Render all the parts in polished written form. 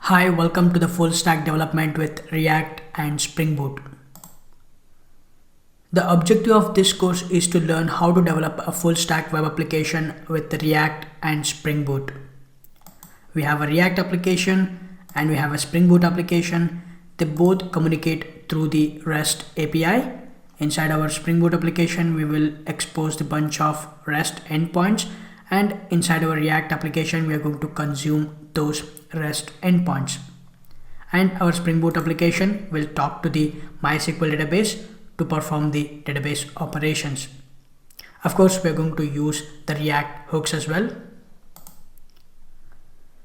Hi, welcome to the full stack development with React and Spring Boot. The objective of this course is to learn how to develop a full stack web application with React and Spring Boot. We have a React application and we have a Spring Boot application. They both communicate through the REST API. Inside our Spring Boot application, we will expose the bunch of REST endpoints, and inside our React application, we are going to consume those REST endpoints. And our Spring Boot application will talk to the MySQL database to perform the database operations. Of course, we're going to use the React hooks as well.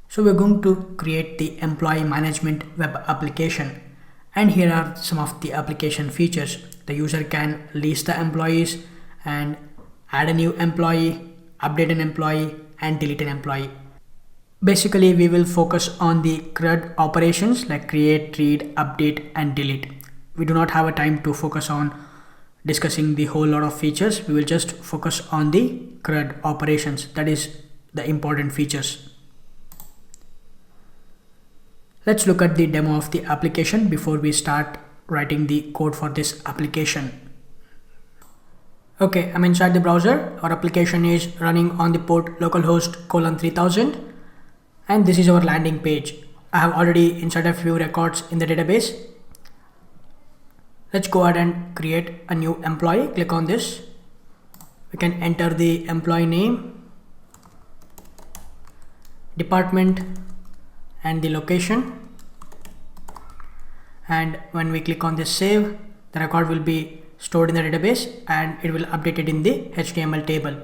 So we're going to create the employee management web application. And here are some of the application features. The user can list the employees and add a new employee, update an employee, and delete an employee. Basically, we will focus on the CRUD operations like create, read, update, and delete. We do not have a time to focus on discussing the whole lot of features. We will just focus on the CRUD operations. That is the important features. Let's look at the demo of the application before we start writing the code for this application. Okay, I'm inside the browser. Our application is running on the port localhost :3000. And this is our landing page. I have already inserted a few records in the database. Let's go ahead and create a new employee. Click on this. We can enter the employee name, department, and the location. And when we click on this save, the record will be stored in the database and it will update it in the HTML table.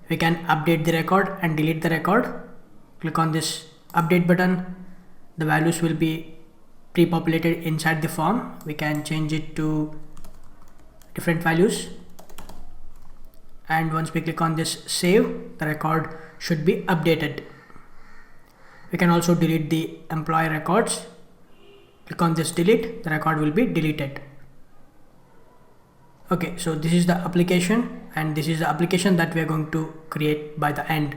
We can update the record and delete the record. Click on this update button. The values will be pre-populated inside the form. We can change it to different values. And once we click on this save, the record should be updated. We can also delete the employee records. Click on this delete, the record will be deleted. Okay, so this is the application and this is the application that we are going to create by the end.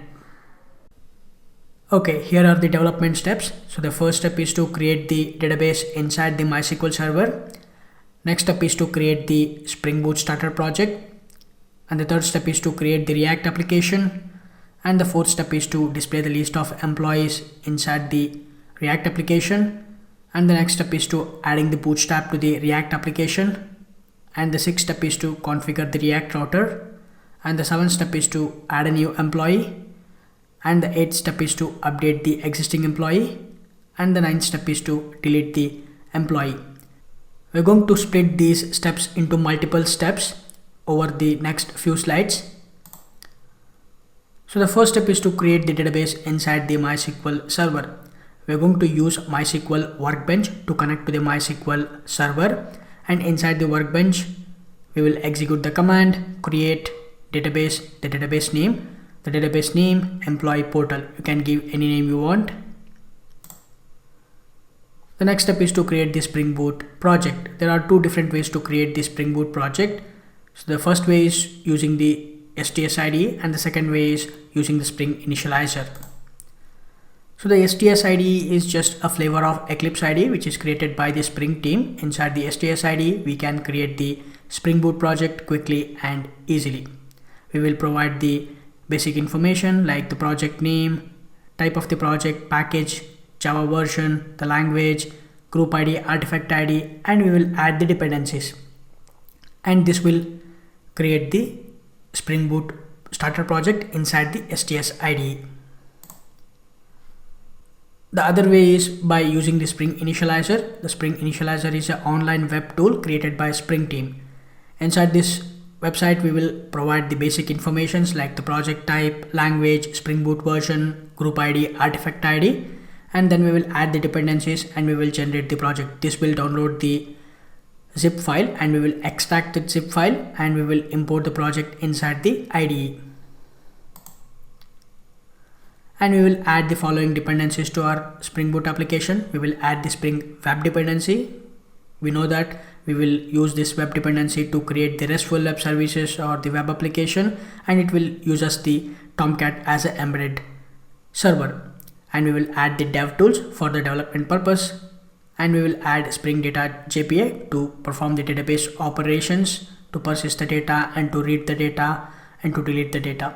Okay, here are the development steps. So the first step is to create the database inside the MySQL server. Next step is to create the Spring Boot starter project. And the third step is to create the React application. And the fourth step is to display the list of employees inside the React application. And the next step is to adding the bootstrap to the React application. And the sixth step is to configure the React router. And the seventh step is to add a new employee. And the eighth step is to update the existing employee. And the ninth step is to delete the employee. We're going to split these steps into multiple steps over the next few slides. So the first step is to create the database inside the MySQL server. We're going to use MySQL Workbench to connect to the MySQL server, and inside the Workbench we will execute the command create database, the database name, employee portal. You can give any name you want. The next step is to create the Spring Boot project. There are two different ways to create the Spring Boot project. So the first way is using the STS IDE and the second way is using the Spring Initializer. So the STS IDE is just a flavor of Eclipse IDE which is created by the Spring team. Inside the STS IDE, we can create the Spring Boot project quickly and easily. We will provide the basic information like the project name, type of the project, package, Java version, the language, group ID, artifact ID, and we will add the dependencies. And this will create the Spring Boot starter project inside the STS IDE. The other way is by using the Spring Initializer. The Spring Initializer is an online web tool created by Spring team. Inside this website, we will provide the basic informations like the project type, language, Spring Boot version, group ID, artifact ID, and then we will add the dependencies and we will generate the project. This will download the zip file and we will extract the zip file and we will import the project inside the IDE. And we will add the following dependencies to our Spring Boot application. We will add the Spring Web dependency. We know that we will use this web dependency to create the RESTful web services or the web application, and it will use us the Tomcat as an embedded server. and we will add the dev tools for the development purpose, and we will add Spring Data JPA to perform the database operations, to persist the data and to read the data and to delete the data.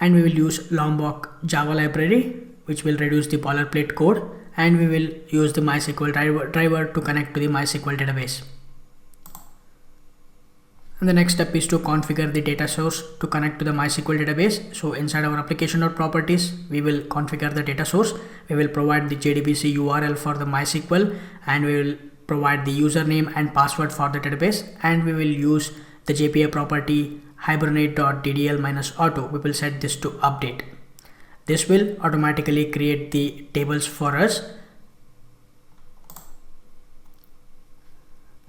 And we will use Lombok Java library, which will reduce the boilerplate code, and we will use the MySQL driver to connect to the MySQL database. And the next step is to configure the data source to connect to the MySQL database. So inside our application.properties, we will configure the data source. We will provide the JDBC URL for the MySQL, and we will provide the username and password for the database, and we will use the JPA property hibernate.ddl-auto. We will set this to update. This will automatically create the tables for us.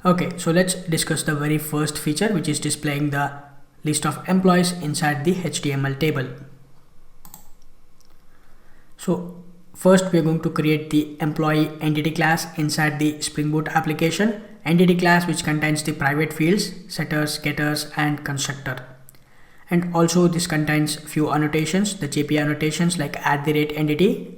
Okay, so let's discuss the very first feature, which is displaying the list of employees inside the HTML table. So first we are going to create the employee entity class inside the Spring Boot application. Entity class which contains the private fields, setters, getters and constructor. And also this contains few annotations, the JPA annotations like @entity.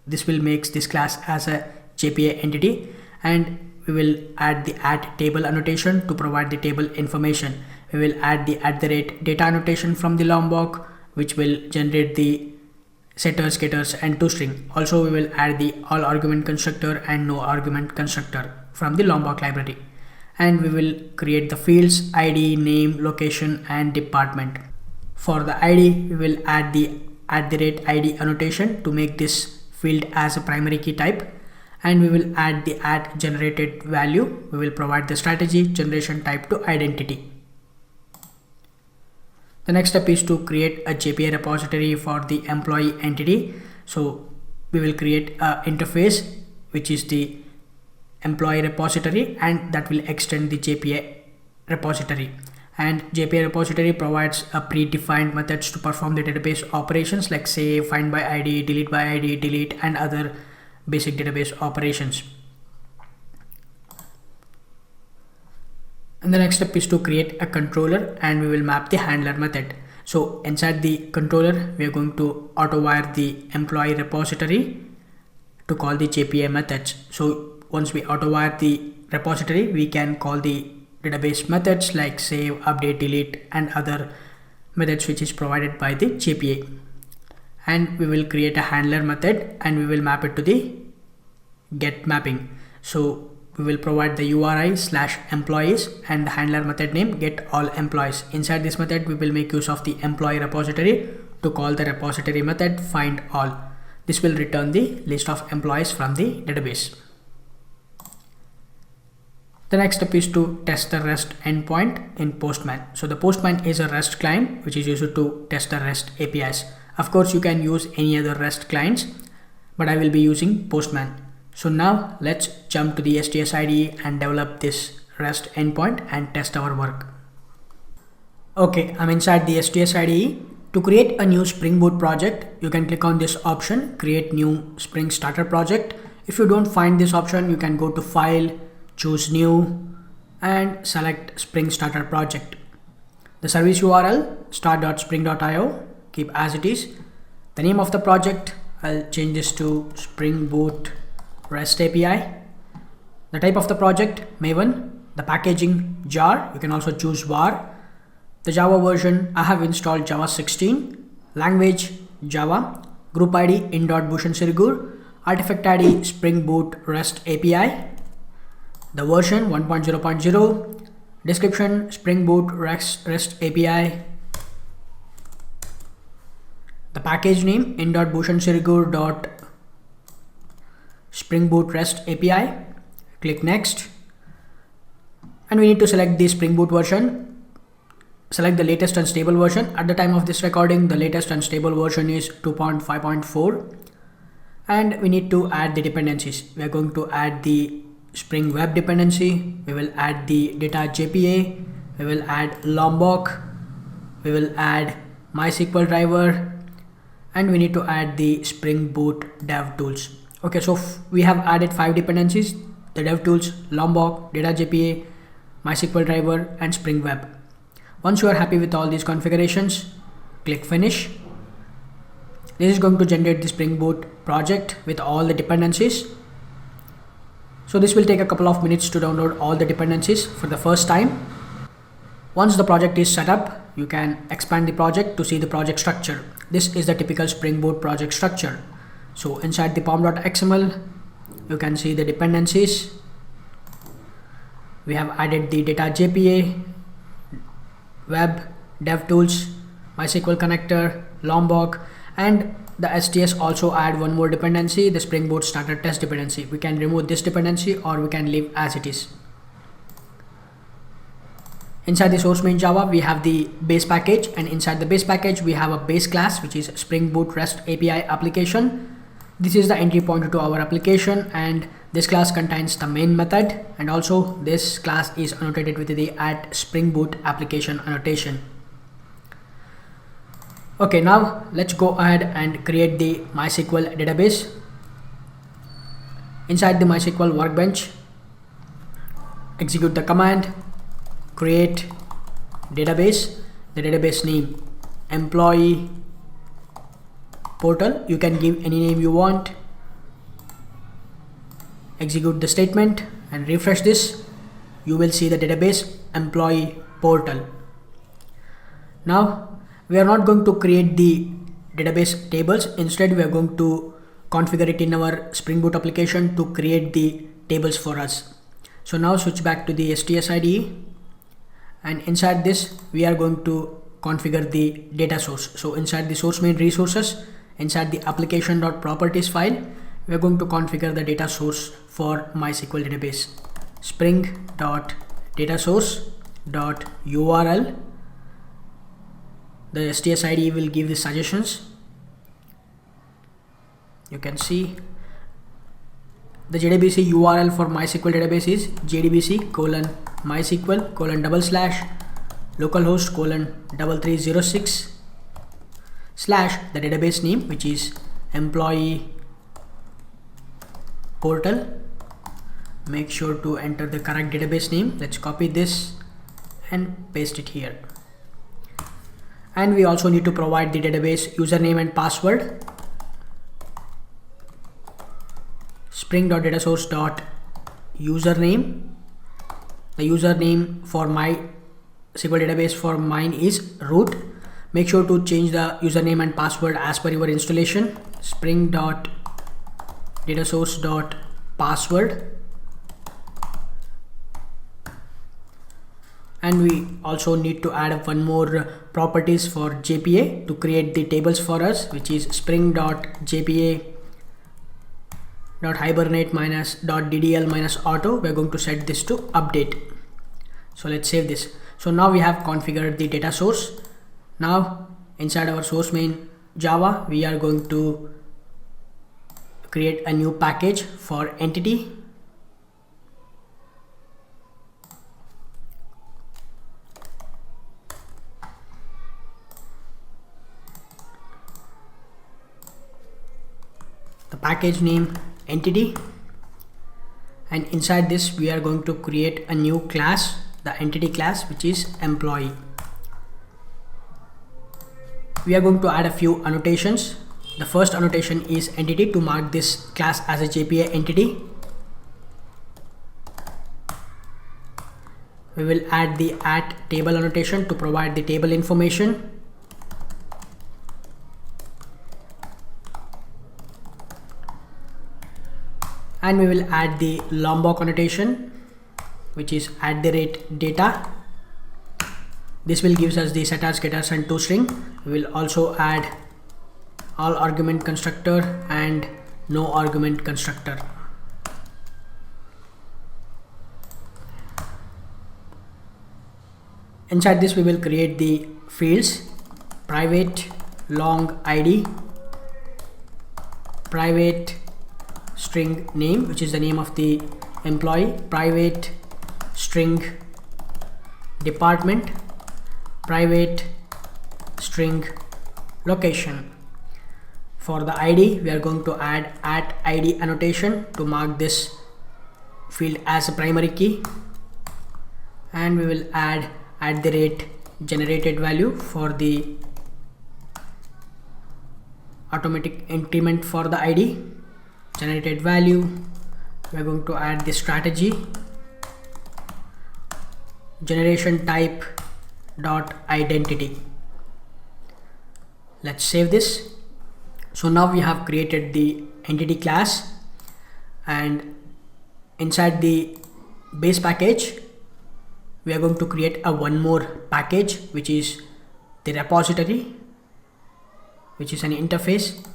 This will make this class as a JPA entity, and we will add the @table annotation to provide the table information. We will add the @data annotation from the Lombok, which will generate the setters, getters and toString. Also we will add the all argument constructor and no argument constructor from the Lombok library. And we will create the fields ID, name, location and department. For the ID, we will add the @ID annotation to make this field as a primary key type. And we will add the @generated value. We will provide the strategy generation type to identity. The next step is to create a JPA repository for the employee entity. So we will create an interface which is the employee repository, and that will extend the JPA repository. And JPA repository provides a predefined methods to perform the database operations like save, find by ID, delete by ID, delete and other basic database operations. And the next step is to create a controller, and we will map the handler method. So inside the controller, we are going to auto wire the employee repository to call the JPA methods. So once we auto wire the repository, we can call the database methods like save, update, delete and other methods which is provided by the JPA. And we will create a handler method, and we will map it to the get mapping. So we will provide the URI/employees and the handler method name get all employees. Inside this method, we will make use of the employee repository to call the repository method find all. This will return the list of employees from the database. The next step is to test the REST endpoint in Postman. So the Postman is a REST client which is used to test the REST APIs. Of course, you can use any other REST clients, but I will be using Postman. So now let's jump to the STS IDE and develop this REST endpoint and test our work. Okay, I'm inside the STS IDE. To create a new Spring Boot project, you can click on this option, create new Spring Starter project. If you don't find this option, you can go to File, choose New and select Spring Starter project. The service URL start.spring.io, keep as it is. The name of the project, I'll change this to Spring Boot REST API. The type of the project, Maven. The packaging, jar. You can also choose var. The Java version, I have installed Java 16. Language, Java. Group ID, in.Bhushan Sirigur. Artifact ID, Spring Boot REST API. The version 1.0.0. Description, Spring Boot REST API. The package name, in.Bhushan Sirigur. Spring Boot REST API. Click next, and we need to select the Spring Boot version. Select the latest and stable version. At the time of this recording, the latest and stable version is 2.5.4, and we need to add the dependencies. We are going to add the Spring Web dependency. We will add the data JPA. We will add Lombok. We will add MySQL driver, and we need to add the Spring Boot dev tools. Okay, so we have added 5 dependencies: the dev tools, Lombok, data JPA, MySQL driver and Spring Web. Once you are happy with all these configurations, click finish. This is going to generate the Spring Boot project with all the dependencies. So this will take a couple of minutes to download all the dependencies for the first time. Once the project is set up, you can expand the project to see the project structure. This is the typical Spring Boot project structure. So inside the pom.xml, you can see the dependencies. We have added the data JPA, web, DevTools, MySQL connector, Lombok, and the STS also add one more dependency, the Spring Boot starter test dependency. We can remove this dependency or we can leave as it is. Inside the source main Java, we have the base package, and inside the base package, we have a base class, which is Spring Boot REST API application. This is the entry pointer to our application, and this class contains the main method, and also this class is annotated with the @Spring Boot application annotation. Okay, now let's go ahead and create the MySQL database. Inside the MySQL workbench, execute the command create database, the database name employee portal. You can give any name you want. Execute the statement and refresh this. You will see the database employee portal. Now we are not going to create the database tables. Instead, we are going to configure it in our Spring Boot application to create the tables for us. So now switch back to the STS IDE, and inside this we are going to configure the data source. So inside the source main resources, inside the application.properties file, we are going to configure the data source for MySQL database. spring.datasource.url. The STS IDE will give the suggestions. You can see the JDBC URL for MySQL database is jdbc:/MySQL:/localhost:3306/ the database name, which is employee portal. Make sure to enter the correct database name. Let's copy this and paste it here. And we also need to provide the database username and password. spring.datasource.username. The username for my SQL database for mine is root. Make sure to change the username and password as per your installation. spring.datasource.password. And we also need to add one more properties for JPA to create the tables for us, which is spring.jpa.hibernate-.ddl-auto. We're going to set this to update. So let's save this. So now we have configured the data source. Now inside our source main Java, we are going to create a new package for entity. The package name entity, and inside this we are going to create a new class, the entity class, which is employee. We are going to add a few annotations. The first annotation is entity to mark this class as a JPA entity. We will add the @table annotation to provide the table information. And we will add the Lombok annotation, which is @data. This will give us the setters, getters, and toString. We will also add all argument constructor and no argument constructor. Inside this we will create the fields: private long ID, private string name, which is the name of the employee, private string department, private string location. For the ID, we are going to add @ID annotation to mark this field as a primary key, and we will add @generated value for the automatic increment for the ID, generated value, we are going to add the strategy, generation type dot identity. Let's save this. So now we have created the entity class, and inside the base package we are going to create a one more package, which is the repository, which is an interface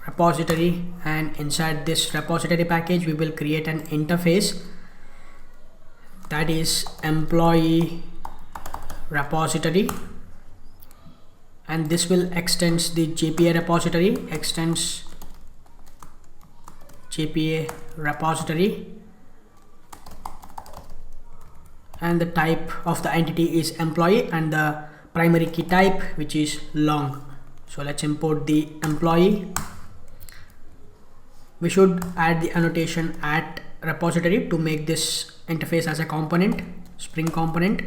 repository, and inside this repository package we will create an interface that is employee repository, and this will extends the JPA repository, extends JPA repository, and the type of the entity is employee and the primary key type, which is long. So let's import the employee. We should add the annotation at repository to make this interface as a component, Spring component.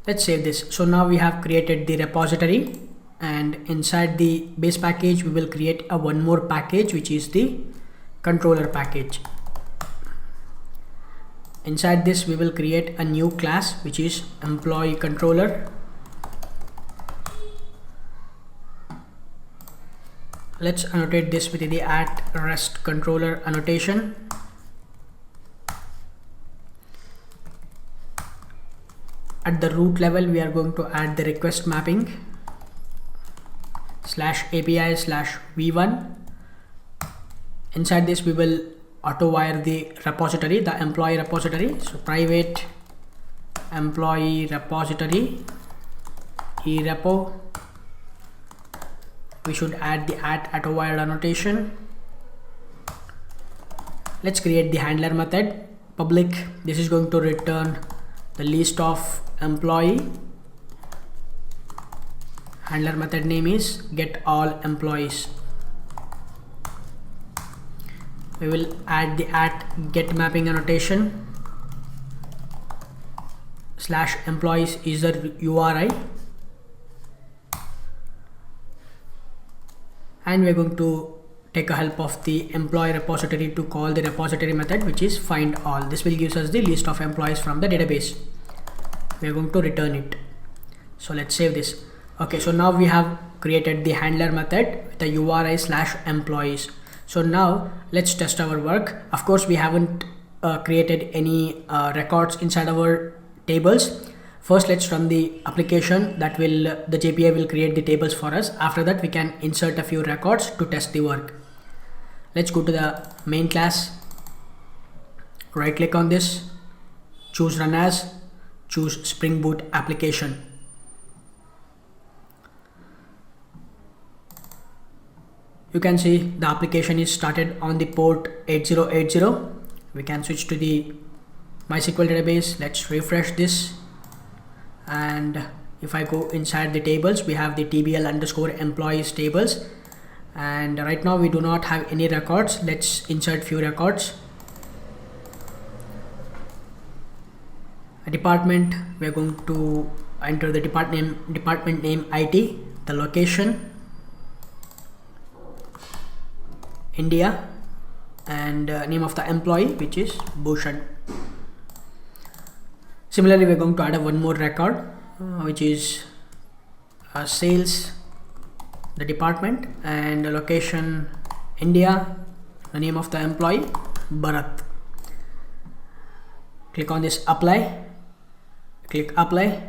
Let's save this. So now we have created the repository, and inside the base package we will create a one more package, which is the controller package. Inside this we will create a new class, which is employee controller. Let's annotate this with the at rest controller annotation. At the root level we are going to add the request mapping /API/v1. Inside this we will auto wire the repository, the employee repository. So private employee repository eRepo. We should add the at auto wired annotation. Let's create the handler method, public. This is going to return the list of employee. Handler method name is get all employees. We will add the at get mapping annotation /employees user URI, and we are going to take a help of the employee repository to call the repository method, which is find all. This will give us the list of employees from the database. We are going to return it. So let's save this. Okay, so now we have created the handler method with the URI /employees. So now let's test our work. Of course we haven't created any records inside our tables. First let's run the application that will the JPA will create the tables for us. After that we can insert a few records to test the work. Let's go to the main class, right click on this, choose run as, choose Spring Boot application. You can see the application is started on the port 8080. We can switch to the MySQL database. Let's refresh this, and if I go inside the tables, we have the TBL_employees tables, and right now we do not have any records. Let's insert few records. A department, we are going to enter the department name IT, the location India, and name of the employee, which is Bhushan. Similarly, we are going to add one more record, which is sales, the department, and the location India, the name of the employee Bharat. Click on this apply, click apply,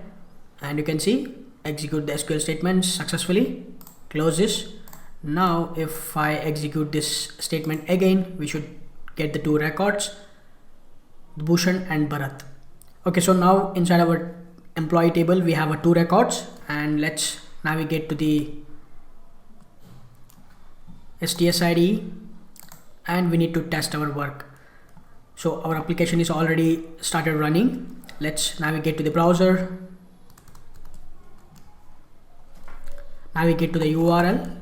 and you can see execute the SQL statement successfully. Close this. Now if I execute this statement again, we should get the two records, Bhushan and Bharat. Okay, so now inside our employee table we have two records, and let's navigate to the STS IDE, and we need to test our work. So our application is already started running. Let's navigate to the browser, navigate to the URL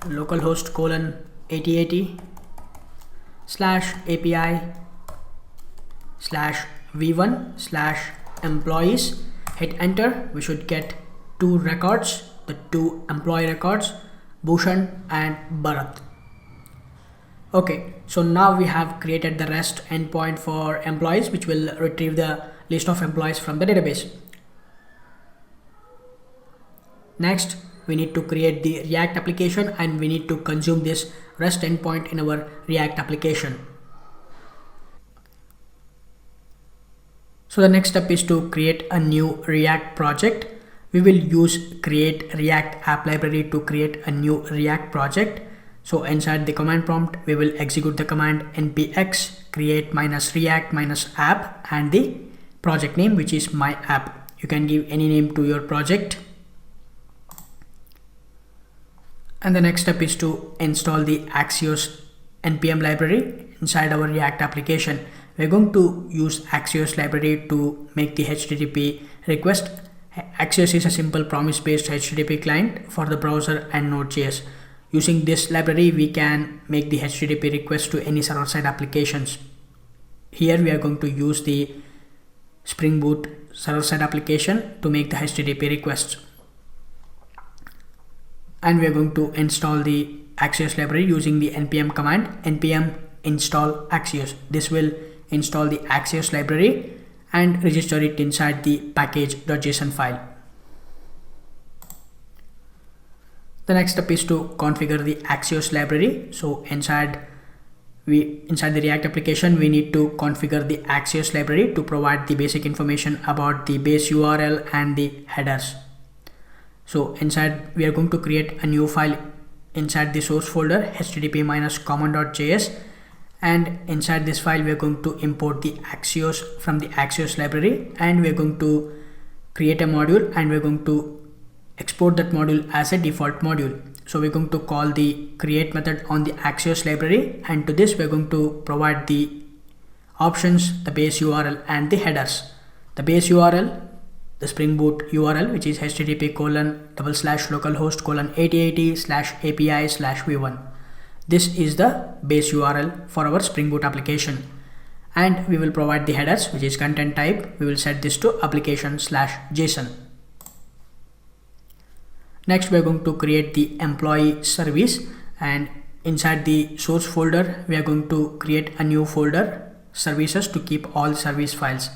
localhost :8080 /API/v1/employees, Hit enter. We should get two records, the two employee records, Bhushan and Bharat. Okay, so now we have created the REST endpoint for employees, which will retrieve the list of employees from the database. Next, we need to create the React application and we need to consume this REST endpoint in our React application. So the next step is to create a new React project. We will use create React app library to create a new React project. So inside the command prompt, we will execute the command npx create -react -app and the project name, which is my app. You can give any name to your project. And the next step is to install the Axios npm library inside our React application. We're going to use Axios library to make the HTTP request. Axios is a simple promise-based HTTP client for the browser and Node.js. Using this library, we can make the HTTP request to any server-side applications. Here we are going to use the Spring Boot server-side application to make the HTTP requests. And we are going to install the Axios library using the npm command npm install Axios. This will install the Axios library and register it inside the package.json file. The next step is to configure the Axios library. So inside the React application, we need to configure the Axios library to provide the basic information about the base URL and the headers. So inside, we are going to create a new file inside the source folder http-common.js, and inside this file we are going to import the Axios from the Axios library, and we are going to create a module and we are going to export that module as a default module. So we're going to call the create method on the Axios library, and to this we're going to provide the options, the base URL and the headers. The base URL, the Spring Boot URL, which is http://localhost:8080/API/v1. This is the base URL for our Spring Boot application, and we will provide the headers, which is content type. We will set this to application/JSON. Next, we are going to create the employee service, and inside the source folder we are going to create a new folder, services, to keep all service files,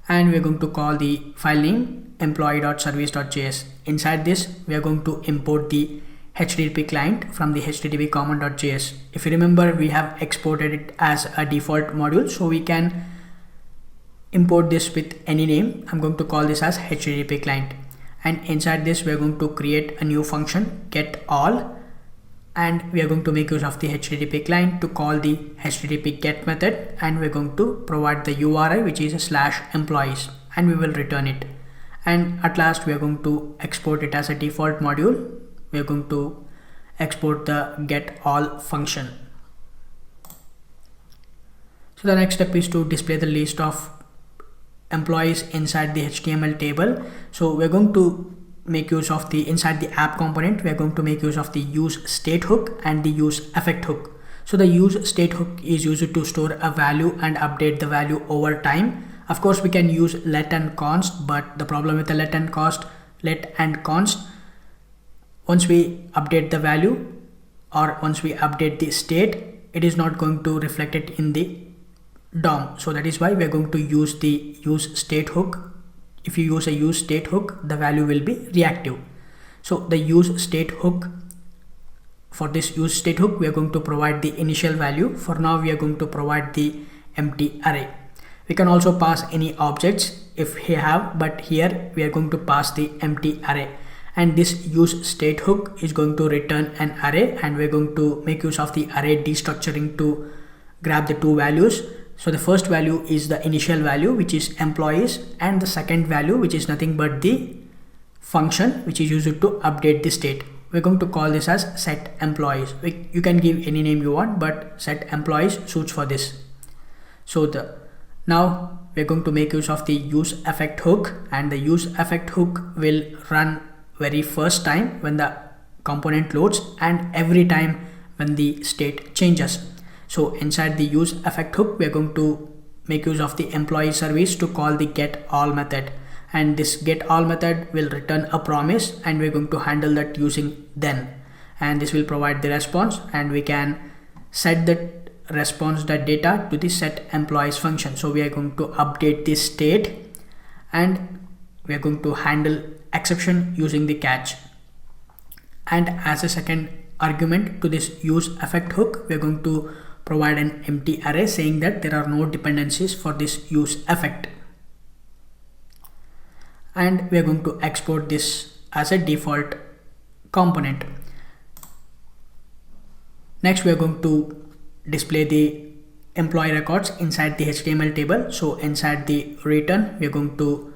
and we are going to call the file name employee.service.js. Inside this we are going to import the HTTP client from the http://common.js. If you remember, we have exported it as a default module, so we can import this with any name. I'm going to call this as HTTP client, and inside this we are going to create a new function get all, and we are going to make use of the HTTP client to call the HTTP get method, and we're going to provide the URI, which is /employees, and we will return it. And at last we are going to export it as a default module. We are going to export the get all function. So the next step is to display the list of employees inside the HTML table. So we're going to make use of the inside the app component, we're going to make use of the use state hook and the use effect hook. So the use state hook is used to store a value and update the value over time. Of course, we can use let and const, but the problem with the let and const, once we update the value or once we update the state, it is not going to reflect it in the DOM. So that is why we are going to use the use state hook. If you use a use state hook, the value will be reactive. So the use state hook, for this use state hook, we are going to provide the initial value. For now, we are going to provide the empty array. We can also pass any objects if we have, but here we are going to pass the empty array. And this use state hook is going to return an array, and we're going to make use of the array destructuring to grab the two values. So the first value is the initial value, which is employees, and the second value, which is nothing but the function which is used to update the state. We're going to call this as set employees. You can give any name you want, but set employees suits for this. So now we're going to make use of the use effect hook, and the use effect hook will run very first time when the component loads and every time when the state changes. So inside the use effect hook, we are going to make use of the employee service to call the get all method, and this get all method will return a promise, and we're going to handle that using then, and this will provide the response, and we can set the response data to the set employees function. So we are going to update this state, and we are going to handle exception using the catch. And as a second argument to this use effect hook, we are going to provide an empty array saying that there are no dependencies for this use effect, and we are going to export this as a default component. Next, we are going to display the employee records inside the HTML table. So inside the return, we are going to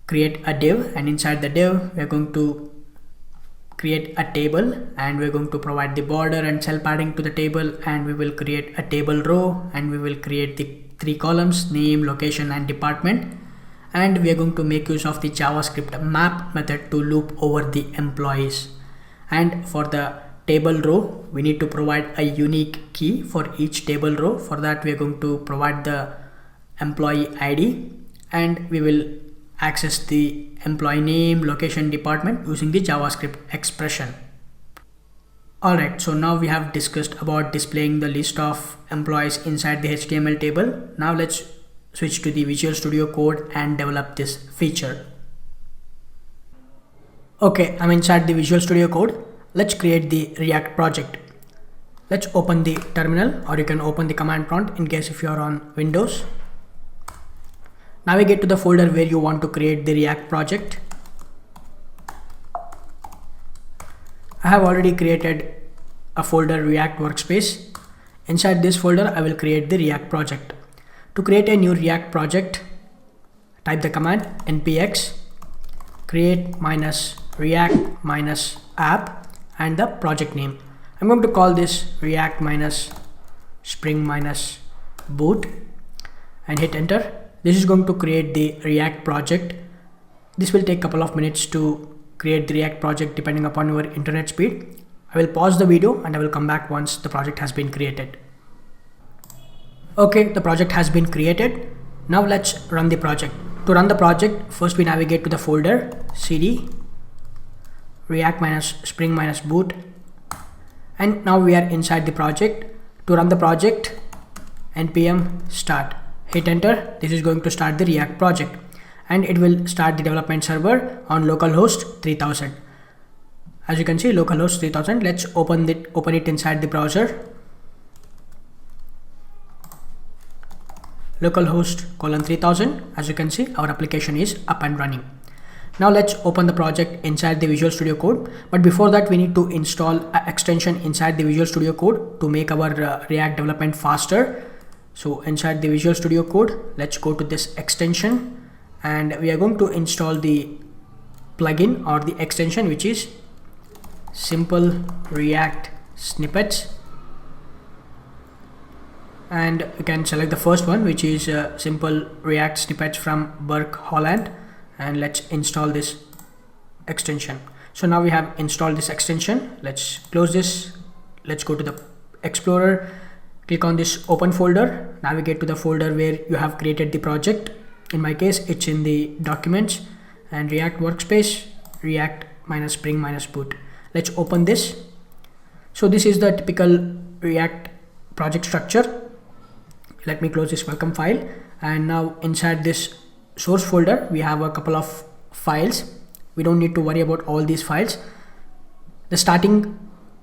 create a div, and inside the div we are going to create a table, and we're going to provide the border and cell padding to the table, and we will create a table row, and we will create the 3 columns: name, location, and department. And we are going to make use of the JavaScript map method to loop over the employees. And for the table row, we need to provide a unique key for each table row. For that, we are going to provide the employee ID, and we will access the employee name, location, department using the JavaScript expression. Alright, so now we have discussed about displaying the list of employees inside the HTML table. Now let's switch to the Visual Studio Code and develop this feature. Okay, I'm inside the Visual Studio Code. Let's create the React project. Let's open the terminal, or you can open the command prompt in case if you are on Windows. Navigate to the folder where you want to create the React project. I have already created a folder React workspace. Inside this folder, I will create the React project. To create a new React project, type the command npx create -react -app and the project name. I'm going to call this React -spring -boot and hit enter. This is going to create the React project. This will take a couple of minutes to create the React project depending upon your internet speed. I will pause the video and I will come back once the project has been created. Okay, the project has been created. Now let's run the project. To run the project, first we navigate to the folder cd React -spring -boot, and now we are inside the project. To run the project, npm start, hit enter. This is going to start the React project, and it will start the development server on localhost 3000. As you can see, localhost 3000. Let's open it inside the browser. Localhost :3000. As you can see, our application is up and running. Now let's open the project inside the Visual Studio Code. But before that, we need to install an extension inside the Visual Studio Code to make our React development faster. So inside the Visual Studio Code, let's go to this extension, and we are going to install the plugin or the extension, which is Simple React Snippets. And we can select the first one, which is Simple React Snippets from Burke Holland, and let's install this extension. So now we have installed this extension. Let's close this. Let's go to the Explorer, click on this open folder, navigate to the folder where you have created the project. In my case, it's in the documents and React workspace, React -spring -boot. Let's open this. So this is the typical React project structure. Let me close this welcome file, and now inside this source folder we have a couple of files. We don't need to worry about all these files. The starting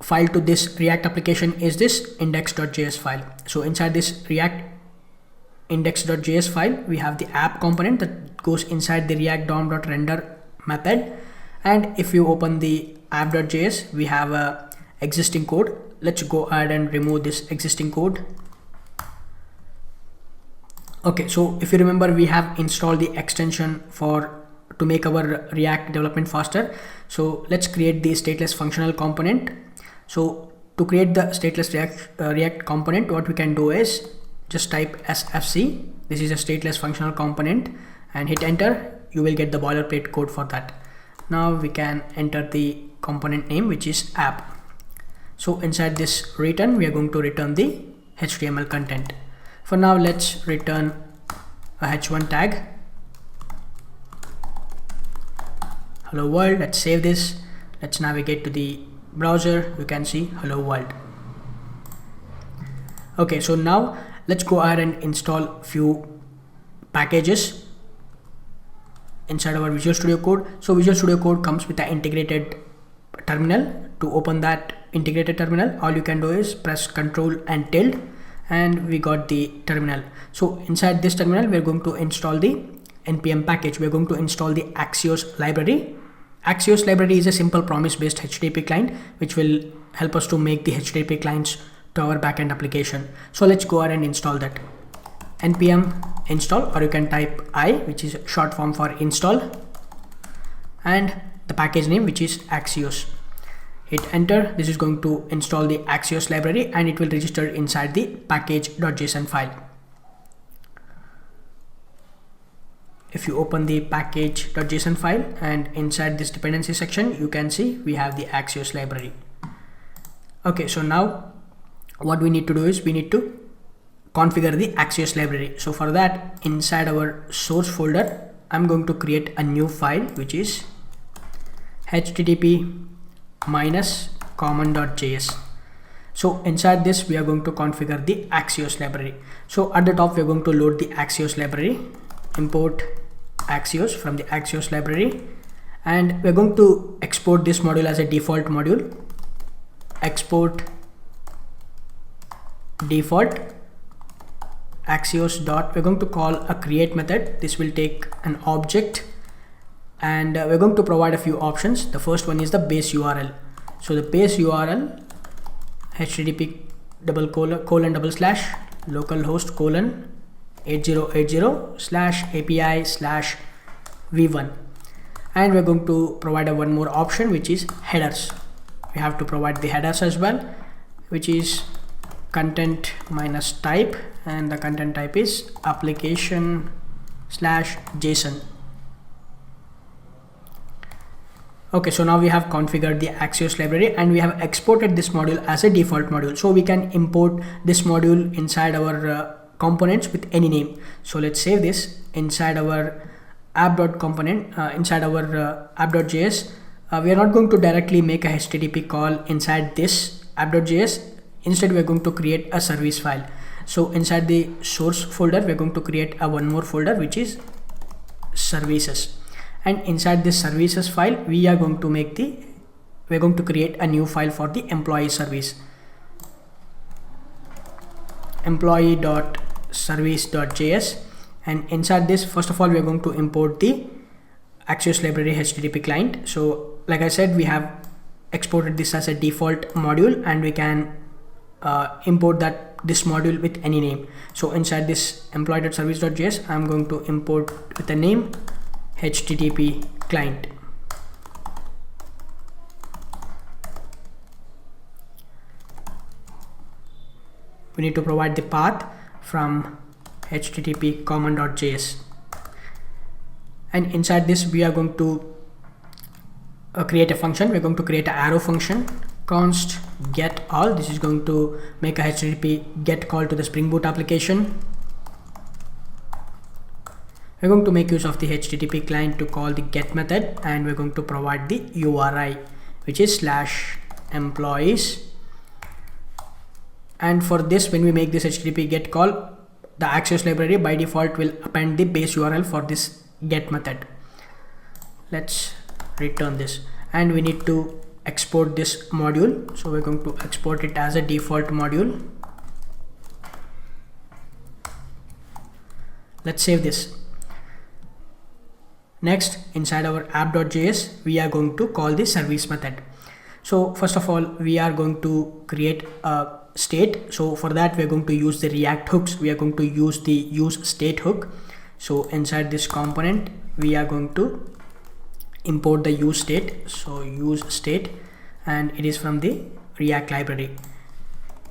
file to this React application is this index.js file. So inside this React index.js file, we have the app component that goes inside the React DOM.render method, and if you open the app.js, we have a existing code. Let's go ahead and remove this existing code. Okay, so if you remember, we have installed the extension to make our React development faster. So let's create the stateless functional component. So to create the stateless React component, what we can do is just type sfc. This is a stateless functional component, and hit enter. You will get the boilerplate code for that. Now we can enter the component name, which is app. So inside this return, we are going to return the HTML content. For now, let's return a h1 tag. hello world. Let's save this. Let's navigate to the browser. You can see hello world. Okay, so now let's go ahead and install few packages inside our Visual Studio Code. So Visual Studio Code comes with an integrated terminal. To open that integrated terminal, all you can do is press Ctrl and tilde, and we got the terminal. So inside this terminal, we're going to install the npm package. We're going to install the Axios library. Axios library is a simple promise based HTTP client which will help us to make the HTTP clients to our backend application. So let's go ahead and install that. Npm install, or you can type I, which is short form for install, and the package name, which is Axios. Hit enter. This is going to install the Axios library and it will register inside the package.json file. If you open the package.json file and inside this dependency section, you can see we have the Axios library. Okay, so now what we need to do is we need to configure the Axios library. So for that, inside our source folder, I'm going to create a new file which is http-common.js. So inside this, we are going to configure the Axios library. So at the top, we are going to load the Axios library, import Axios from the Axios library, and we're going to export this module as a default module. Export default Axios dot, we're going to call a create method. This will take an object, and we're going to provide a few options. The first one is the base URL. So the base URL, http://localhost:8080/API/v1, and we're going to provide a one more option which is headers. We have to provide the headers as well, which is content minus type, and the content type is application/JSON. Okay, so now we have configured the Axios library and we have exported this module as a default module. So we can import this module inside our components with any name. So let's save this inside our app.component, inside our app.js. We are not going to directly make a HTTP call inside this app.js. Instead, we are going to create a service file. So inside the source folder, we're going to create a one more folder which is services. And inside this services file, we're going to create a new file for the employee service, employee.service.js. and inside this, first of all, we're going to import the Axios library HTTP client. So like I said, we have exported this as a default module, and we can import this module with any name. So inside this employee.service.js, I'm going to import with the name HTTP client. We need to provide the path from http://common.js, and inside this we are going to create a function. We're going to create an arrow function, const get all. This is going to make a HTTP get call to the Spring Boot application. We're going to make use of the HTTP client to call the get method, and we're going to provide the URI, which is /employees. And for this, when we make this HTTP get call, the Axios library by default will append the base URL for this get method. Let's return this, and we need to export this module. So we're going to export it as a default module. Let's save this. Next, inside our app.js, we are going to call the service method. So first of all, we are going to create a state. So for that, we're going to use the React hooks. We are going to use the use state hook. So inside this component, we are going to import the use state. So use state, and it is from the React library.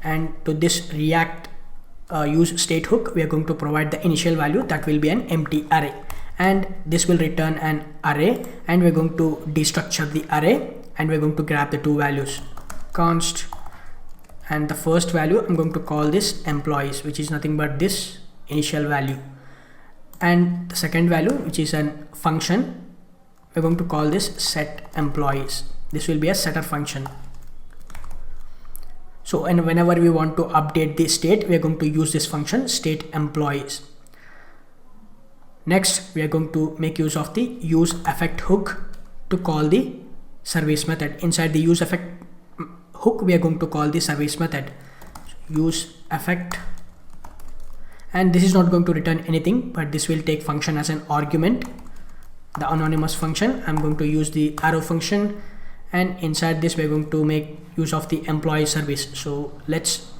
And to this React use state hook, we are going to provide the initial value that will be an empty array, and this will return an array, and we're going to destructure the array, and we're going to grab the two values, const, and the first value I'm going to call this employees, which is nothing but this initial value, and the second value, which is an function, we're going to call this set employees. This will be a setter function. So, and whenever we want to update the state, we are going to use this function state employees. Next, we are going to make use of the use effect hook to call the service method. Inside the use effect hook, we are going to call the service method use effect, and this is not going to return anything, but this will take function as an argument, the anonymous function. I'm going to use the arrow function, and inside this we're going to make use of the employee service. So let's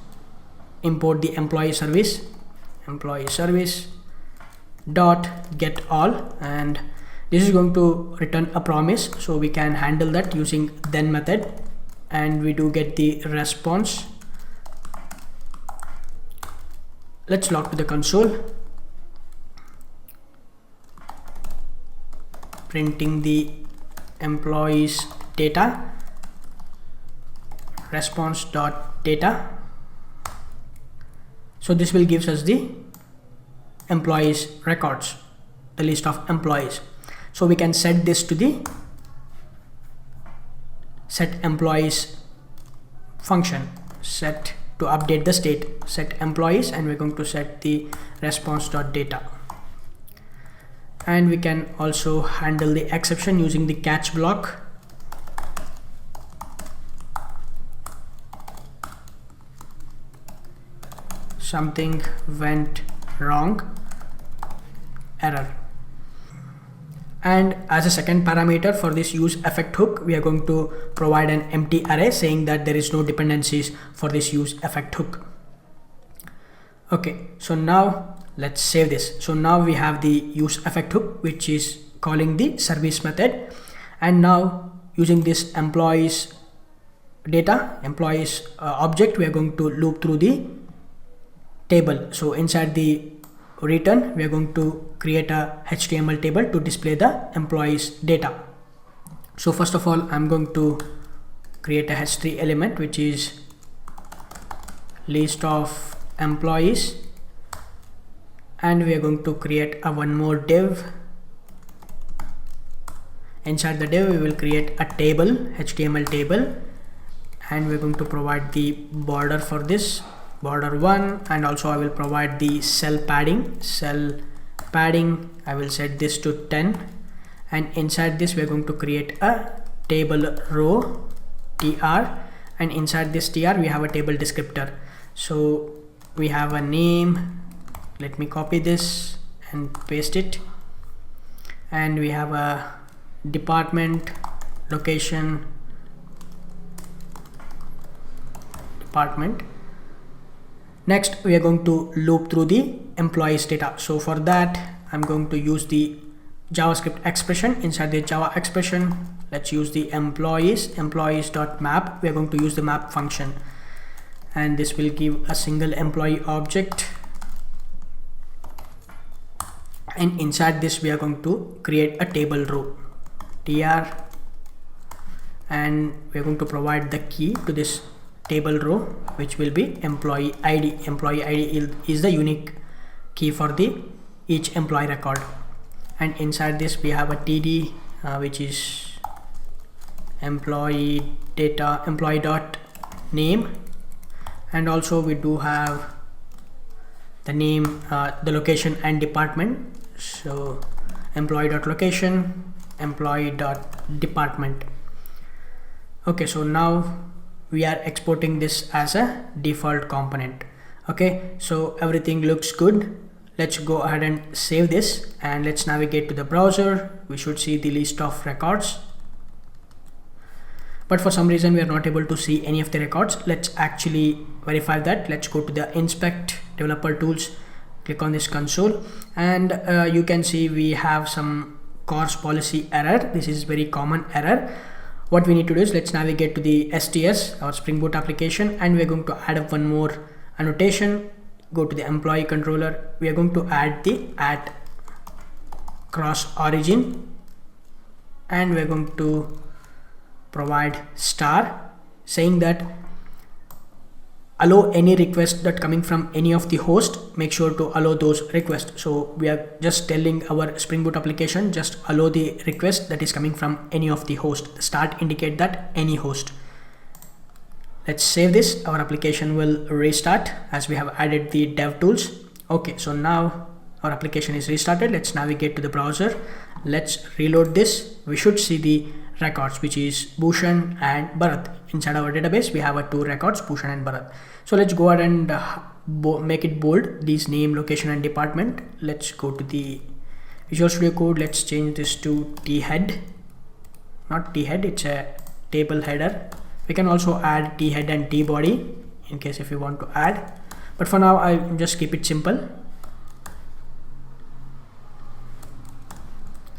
import the employee service dot get all, and this is going to return a promise, so we can handle that using then method, and we do get the response. Let's log to the console, printing the employees data, response dot data. So this will gives us the employees records, the list of employees. So we can set this to the set employees function, set to update the state, set employees, and we're going to set the response dot data. And we can also handle the exception using the catch block. Something went wrong, error. And as a second parameter for this use effect hook, we are going to provide an empty array saying that there is no dependencies for this use effect hook. Okay, so now let's save this. So now we have the use effect hook, which is calling the service method, and now using this employees data, employees object, we are going to loop through the table. So inside the return, we are going to create a HTML table to display the employees data. So first of all, I'm going to create a h3 element, which is list of employees, and we are going to create a one more div. Inside the div, we will create a table, HTML table, and we're going to provide the border for this, border 1, and also I will provide the cell padding. I will set this to 10, and inside this we're going to create a table row tr, and inside this tr we have a table descriptor. So we have a name, let me copy this and paste it, and we have a department, location, department. Next, we are going to loop through the employees data. So for that, I'm going to use the JavaScript expression. Inside the Java expression, let's use the employees.map. We are going to use the map function, and this will give a single employee object. And inside this, we are going to create a table row tr, and we are going to provide the key to this table row, which will be employee ID. Employee ID is the unique key for the each employee record. And inside this we have a td, which is employee data, employee dot name, and also we do have the name, the location and department. So employee dot location, employee dot department. Okay, so now we are exporting this as a default component. Okay, so everything looks good. Let's go ahead and save this, and let's navigate to the browser. We should see the list of records, but for some reason we are not able to see any of the records. Let's actually verify that. Let's go to the inspect developer tools, click on this console, and you can see we have some CORS policy error. This is very common error. What we need to do is let's navigate to the STS, our Spring Boot application, and we're going to add up one more annotation. Go to the employee controller. We are going to add the @cross origin, and we're going to provide star, saying that allow any request that coming from any of the host, make sure to allow those requests. So we are just telling our Spring Boot application, just allow the request that is coming from any of the host. The start indicate that any host. Let's save this. Our application will restart as we have added the dev tools. Okay, so now our application is restarted. Let's navigate to the browser. Let's reload this. We should see the records, which is Bhushan and Bharat. Inside our database we have two records, Bhushan and Bharat. So let's go ahead and make it bold, these name, location and department. Let's go to the Visual Studio Code. Let's change this to T-head, not T-head, it's a table header. We can also add T-head and T-body in case if you want to add, but for now I just keep it simple.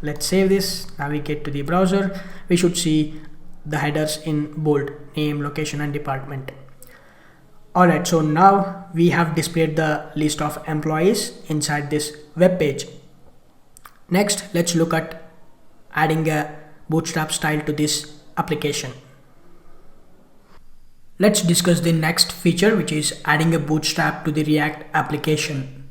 Let's save this, navigate to the browser. We should see the headers in bold, name, location and department. Alright, so now we have displayed the list of employees inside this web page. Next, let's look at adding a Bootstrap style to this application. Let's discuss the next feature, which is adding a Bootstrap to the React application.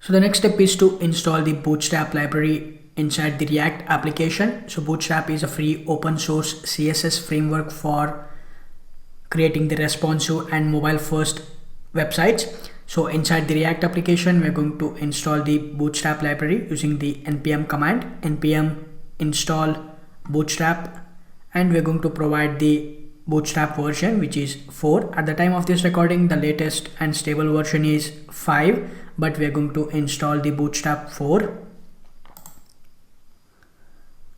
So the next step is to install the Bootstrap library inside the React application. So Bootstrap is a free open source CSS framework for creating the responsive and mobile first websites. So inside the React application, we're going to install the Bootstrap library using the npm command, npm install Bootstrap, and we're going to provide the Bootstrap version, which is 4. At the time of this recording, the latest and stable version is 5, but we're going to install the Bootstrap 4.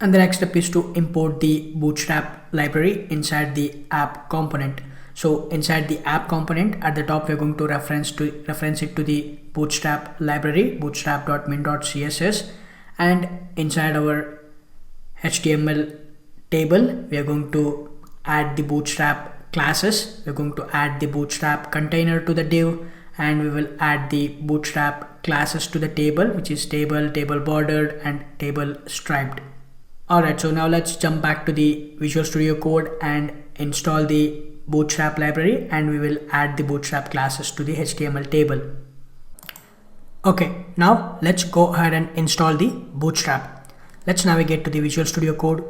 And the next step is to import the Bootstrap library inside the app component. So inside the app component at the top, we're going to reference it to the Bootstrap library, bootstrap.min.css, and inside our HTML table, we are going to add the Bootstrap classes. We're going to add the Bootstrap container to the div, and we will add the Bootstrap classes to the table, which is table, table bordered and table striped. Alright, so now let's jump back to the Visual Studio Code and install the Bootstrap library, and we will add the Bootstrap classes to the HTML table. Okay, now let's go ahead and install the Bootstrap. Let's navigate to the Visual Studio Code.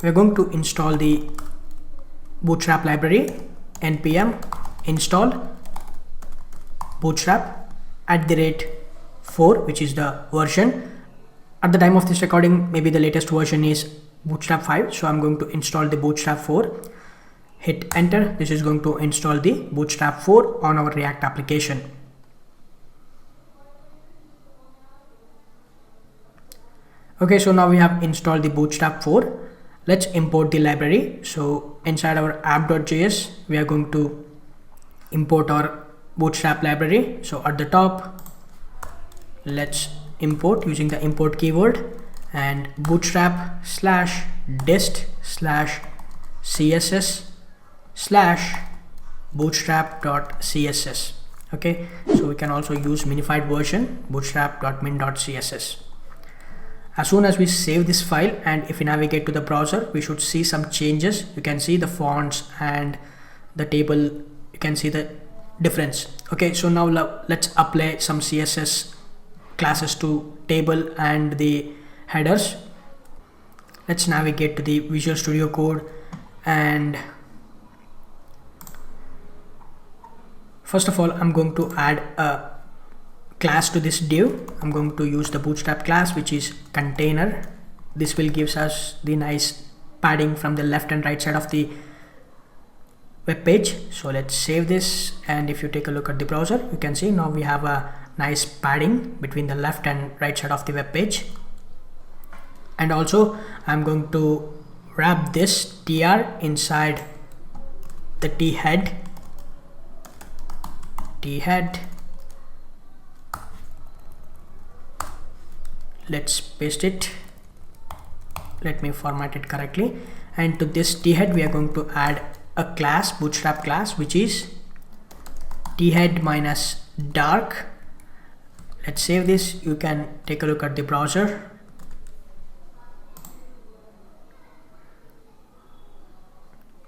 We're going to install the Bootstrap library, npm install Bootstrap @4, which is the version. At the time of this recording, maybe the latest version is Bootstrap 5, so I'm going to install the Bootstrap 4. Hit enter. This is going to install the Bootstrap 4 on our React application. Okay, so now we have installed the Bootstrap 4. Let's import the library. So inside our app.js, we are going to import our Bootstrap library. So at the top, let's import using the import keyword and bootstrap /dist/css/bootstrap.css. Okay, so we can also use minified version, bootstrap.min.css. As soon as we save this file and if we navigate to the browser, we should see some changes. You can see the fonts and the table, you can see the difference. Okay, so now let's apply some CSS classes to table and the headers. Let's navigate to the Visual Studio Code, and first of all, I'm going to add a class to this div. I'm going to use the Bootstrap class, which is container. This will give us the nice padding from the left and right side of the web page. So let's save this, and if you take a look at the browser, you can see now we have a nice padding between the left and right side of the web page. And also I'm going to wrap this tr inside the t-head. Let's paste it. Let me format it correctly. And to this t-head, we are going to add a class, Bootstrap class, which is t-head minus dark. Let's save this. You can take a look at the browser.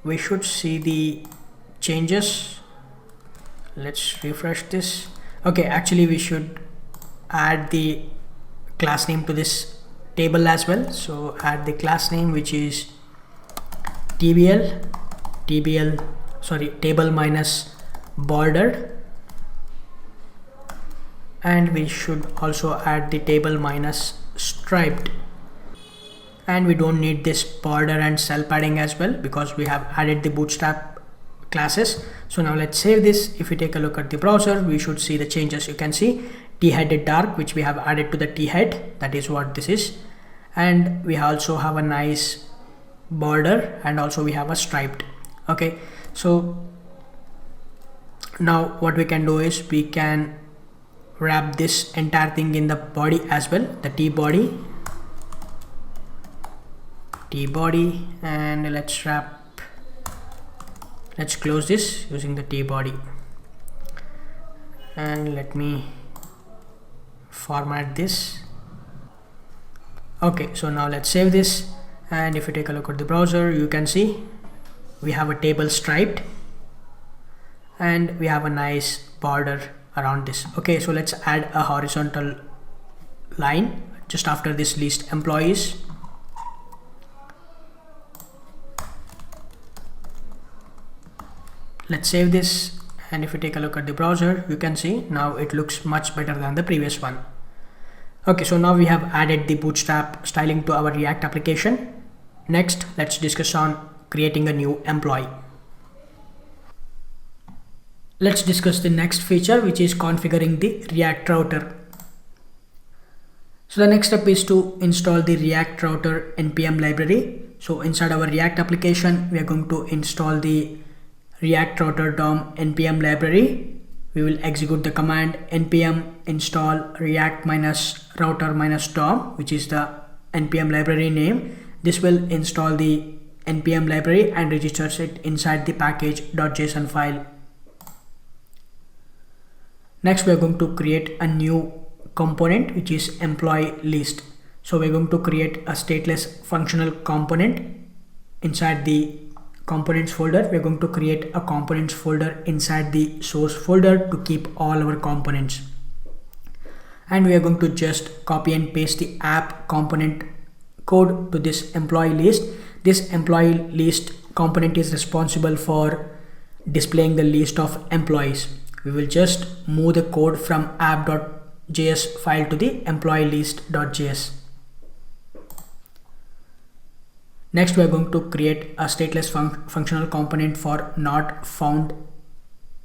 we should see the changes. Let's refresh this. Okay, actually we should add the class name to this table as well. So add the class name, which is table minus bordered, and we should also add the table minus striped. And we don't need this border and cell padding as well because we have added the Bootstrap classes. So now let's save this. If we take a look at the browser, we should see the changes. You can see t-headed dark, which we have added to the t-head. That is what this is. And we also have a nice border, and also we have a striped. Okay, so now what we can do is we can wrap this entire thing in the body as well, the t body, and let's close this using the t body, and let me format this. Okay, so now let's save this, and if you take a look at the browser, you can see we have a table striped and we have a nice border around this. Okay, so let's add a horizontal line just after this list employees. Let's save this, and if you take a look at the browser, you can see now it looks much better than the previous one. Okay, so now we have added the Bootstrap styling to our React application. Next, let's discuss on creating a new employee. Let's discuss the next feature, which is configuring the React router. So the next step is to install the React router npm library. So inside our React application, we are going to install the React router DOM npm library. We will execute the command npm install react router DOM, which is the npm library name. This will install the npm library and registers it inside the package.json file. Next, we are going to create a new component, which is employee list. So we're going to create a stateless functional component. Inside the components folder, we're going to create a components folder inside the source folder to keep all our components. And we are going to just copy and paste the app component code to this employee list. This employee list component is responsible for displaying the list of employees. We will just move the code from app.js file to the employee list.js. Next, we are going to create a stateless functional component for not found.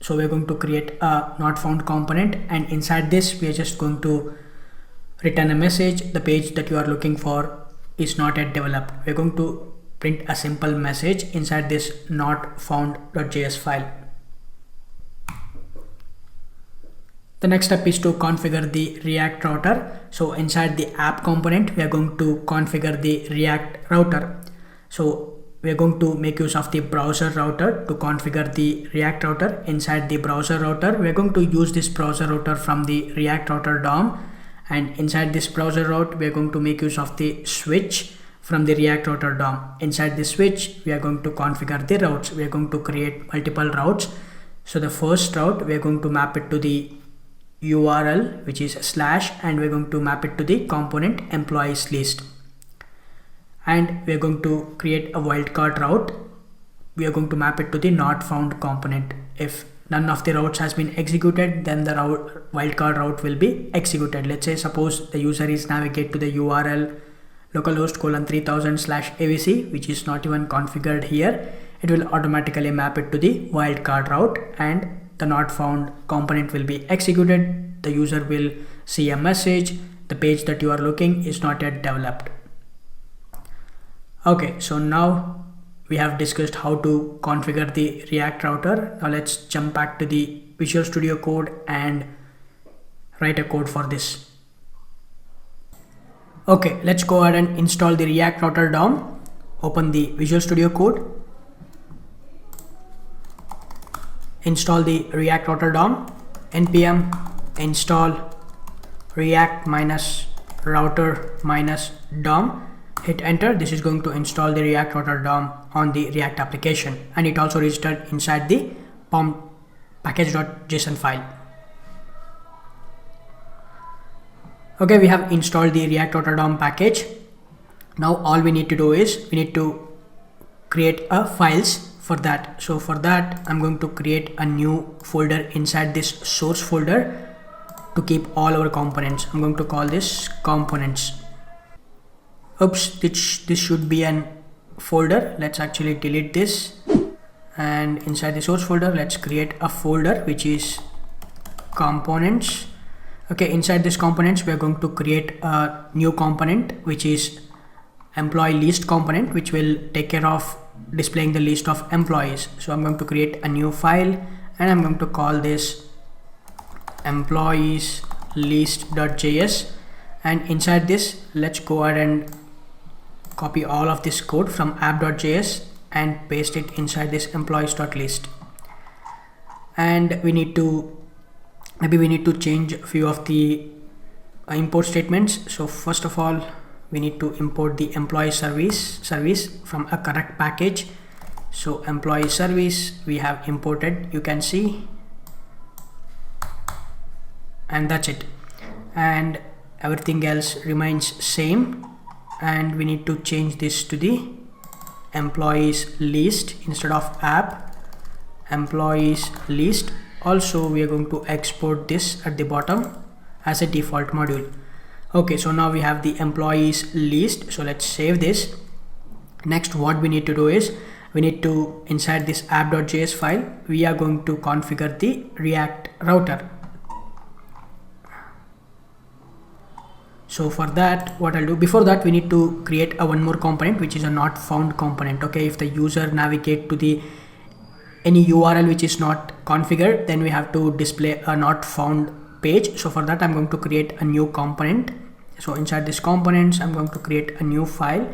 So we are going to create a not found component, and inside this we are just going to return a message. The page that you are looking for is not yet developed. We are going to print a simple message inside this not found.js file. The next step is to configure the React router. So inside the app component, we are going to configure the React router. So we are going to make use of the browser router to configure the React router. Inside the browser router, we are going to use this browser router from the React router DOM. And inside this browser route, we are going to make use of the switch from the React router DOM. Inside the switch, we are going to configure the routes. We are going to create multiple routes. So the first route, we are going to map it to the URL, which is / and we're going to map it to the component employees list. And we're going to create a wildcard route. We are going to map it to the not found component. If none of the routes has been executed, then the wildcard route will be executed. Let's say suppose the user is navigate to the URL localhost:3000/abc, which is not even configured here. It will automatically map it to the wildcard route, and the not found component will be executed. The user will see a message. The page that you are looking is not yet developed. Okay, so now we have discussed how to configure the React router. Now let's jump back to the Visual Studio Code and write a code for this. Okay, let's go ahead and install the React router DOM. Open the Visual Studio Code. Install the React router DOM. npm install react router DOM. Hit enter. This is going to install the React router DOM on the React application, and it also registered inside the pom package.json file. Okay, we have installed the React Router DOM package. Now all we need to do is we need to create a files for that. So for that, I'm going to create a new folder inside this source folder to keep all our components. I'm going to call this components. Oops, this should be an folder. Let's actually delete this, and inside the source folder, let's create a folder which is components. Okay, inside this components, we are going to create a new component which is employee list component, which will take care of displaying the list of employees. So I'm going to create a new file, and I'm going to call this employees list.js, and inside this, let's go ahead and copy all of this code from app.js and paste it inside this employees.list. And we need to change a few of the import statements. So first of all, we need to import the employee service from a correct package. So employee service we have imported, you can see, and that's it, and everything else remains same. And we need to change this to the employees list instead of app, employees list. Also, we are going to export this at the bottom as a default module. Okay, so now we have the employees list. So let's save this. Next, what we need to do is we need to, inside this app.js file, we are going to configure the React router. So for that, what I'll do, before that, we need to create a one more component, which is a not found component. Okay, if the user navigate to the any URL which is not configured, then we have to display a not found page. So for that, I'm going to create a new component. So inside this components, I'm going to create a new file.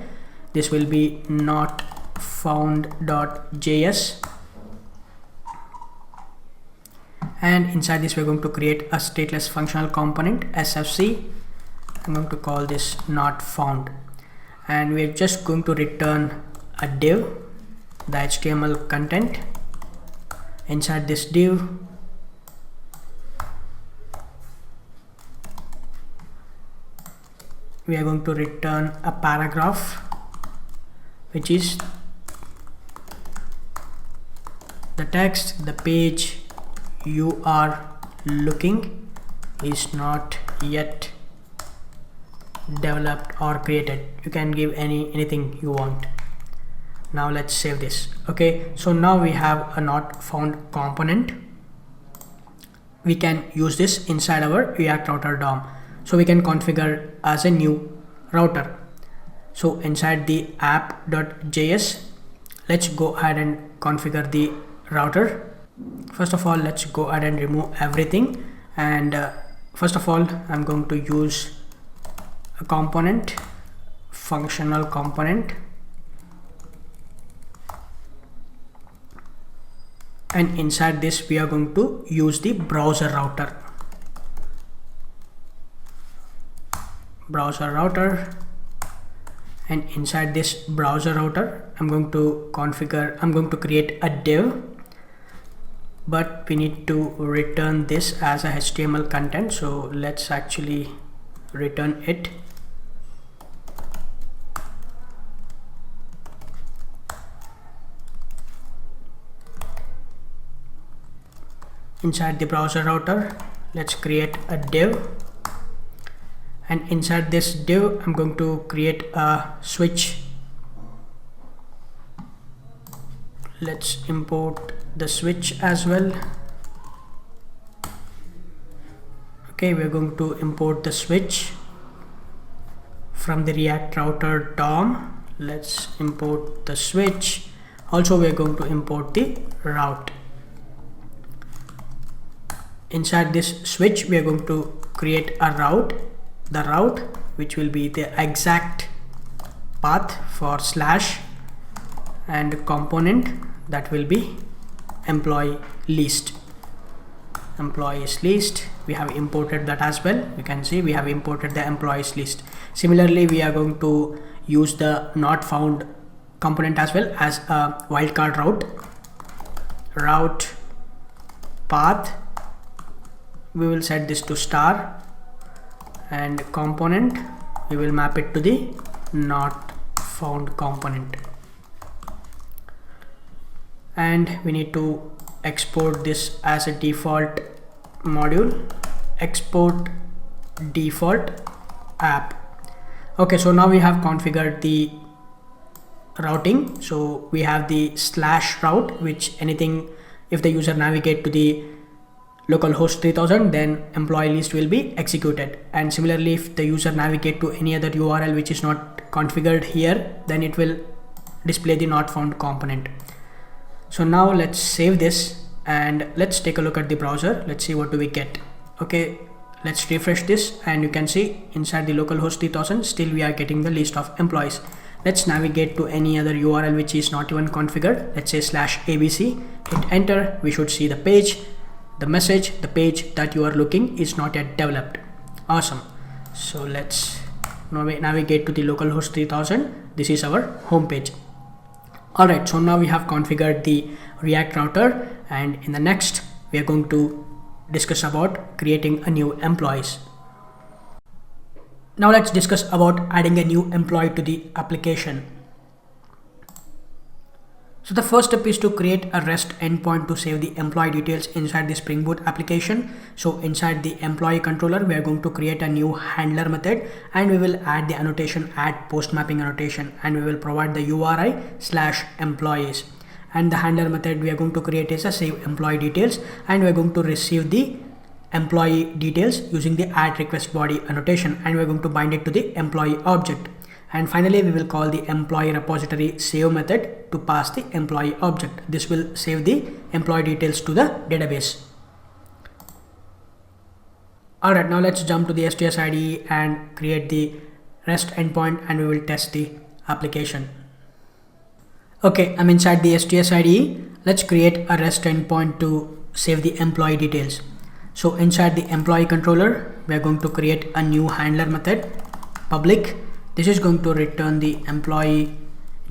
This will be not found.js, and inside this, we're going to create a stateless functional component, SFC. I'm going to call this not found, and we're just going to return a div, the HTML content. Inside this div, we are going to return a paragraph, which is the text. The page you are looking is not yet developed or created. You can give anything you want. Now let's save this. Okay, so now we have a not found component. We can use this inside our React Router DOM. So we can configure as a new router. So inside the app.js, let's go ahead and configure the router. First of all, let's go ahead and remove everything. And first of all, I'm going to use a component, functional component, and inside this we are going to use the browser router. And inside this browser router, I'm going to create a div, but we need to return this as a HTML content. So let's actually return it. Inside the browser router, let's create a div, and inside this div, I'm going to create a switch. Let's import the switch as well. Okay, we're going to import the switch from the React Router DOM. Let's import the switch. Also, we're going to import the route. Inside this switch, we are going to create a route, the route which will be the exact path for slash and component that will be employee list. Employees list, we have imported that as well. You can see we have imported the employees list. Similarly, we are going to use the not found component as well as a wildcard route path. We will set this to star, and component we will map it to the not found component, and we need to export this as a default module, export default app. Okay, so now we have configured the routing. So we have the slash route, which anything, if the user navigate to the localhost 3000, then employee list will be executed. And similarly, if the user navigate to any other URL which is not configured here, then it will display the not found component. So now let's save this and let's take a look at the browser. Let's see what do we get. Okay, let's refresh this, and you can see inside the localhost 3000 still we are getting the list of employees. Let's navigate to any other URL which is not even configured. Let's say /abc, hit enter. We should see the page, the message, the page that you are looking is not yet developed. Awesome. So let's now navigate to the localhost 3000. This is our home page. Alright, so now we have configured the React router, and in the next we are going to discuss about creating a new employees. Now let's discuss about adding a new employee to the application. So the first step is to create a REST endpoint to save the employee details inside the Spring Boot application. So inside the employee controller, we are going to create a new handler method, and we will add the annotation add post mapping annotation, and we will provide the URI /employees. And the handler method we are going to create is a save employee details, and we are going to receive the employee details using the add request body annotation, and we are going to bind it to the employee object. And finally, we will call the employee repository save method to pass the employee object. This will save the employee details to the database. Alright, now let's jump to the STS IDE and create the REST endpoint, and we will test the application. Okay, I'm inside the STS IDE. Let's create a REST endpoint to save the employee details. So inside the employee controller, we are going to create a new handler method, public. This is going to return the employee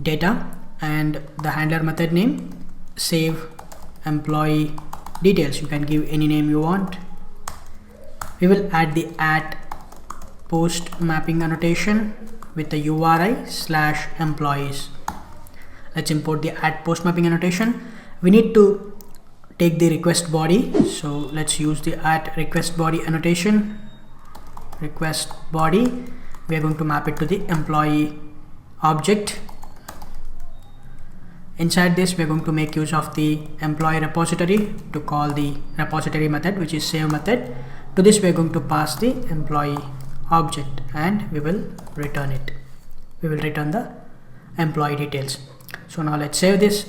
data, and the handler method name save employee details. You can give any name you want. We will add the add post mapping annotation with the URI /employees. Let's import the add post mapping annotation. We need to take the request body, so let's use the add request body annotation. Request body, we are going to map it to the employee object. Inside this, we are going to make use of the employee repository to call the repository method, which is save method. To this, we are going to pass the employee object, and we will return it. We will return the employee details. So now let's save this.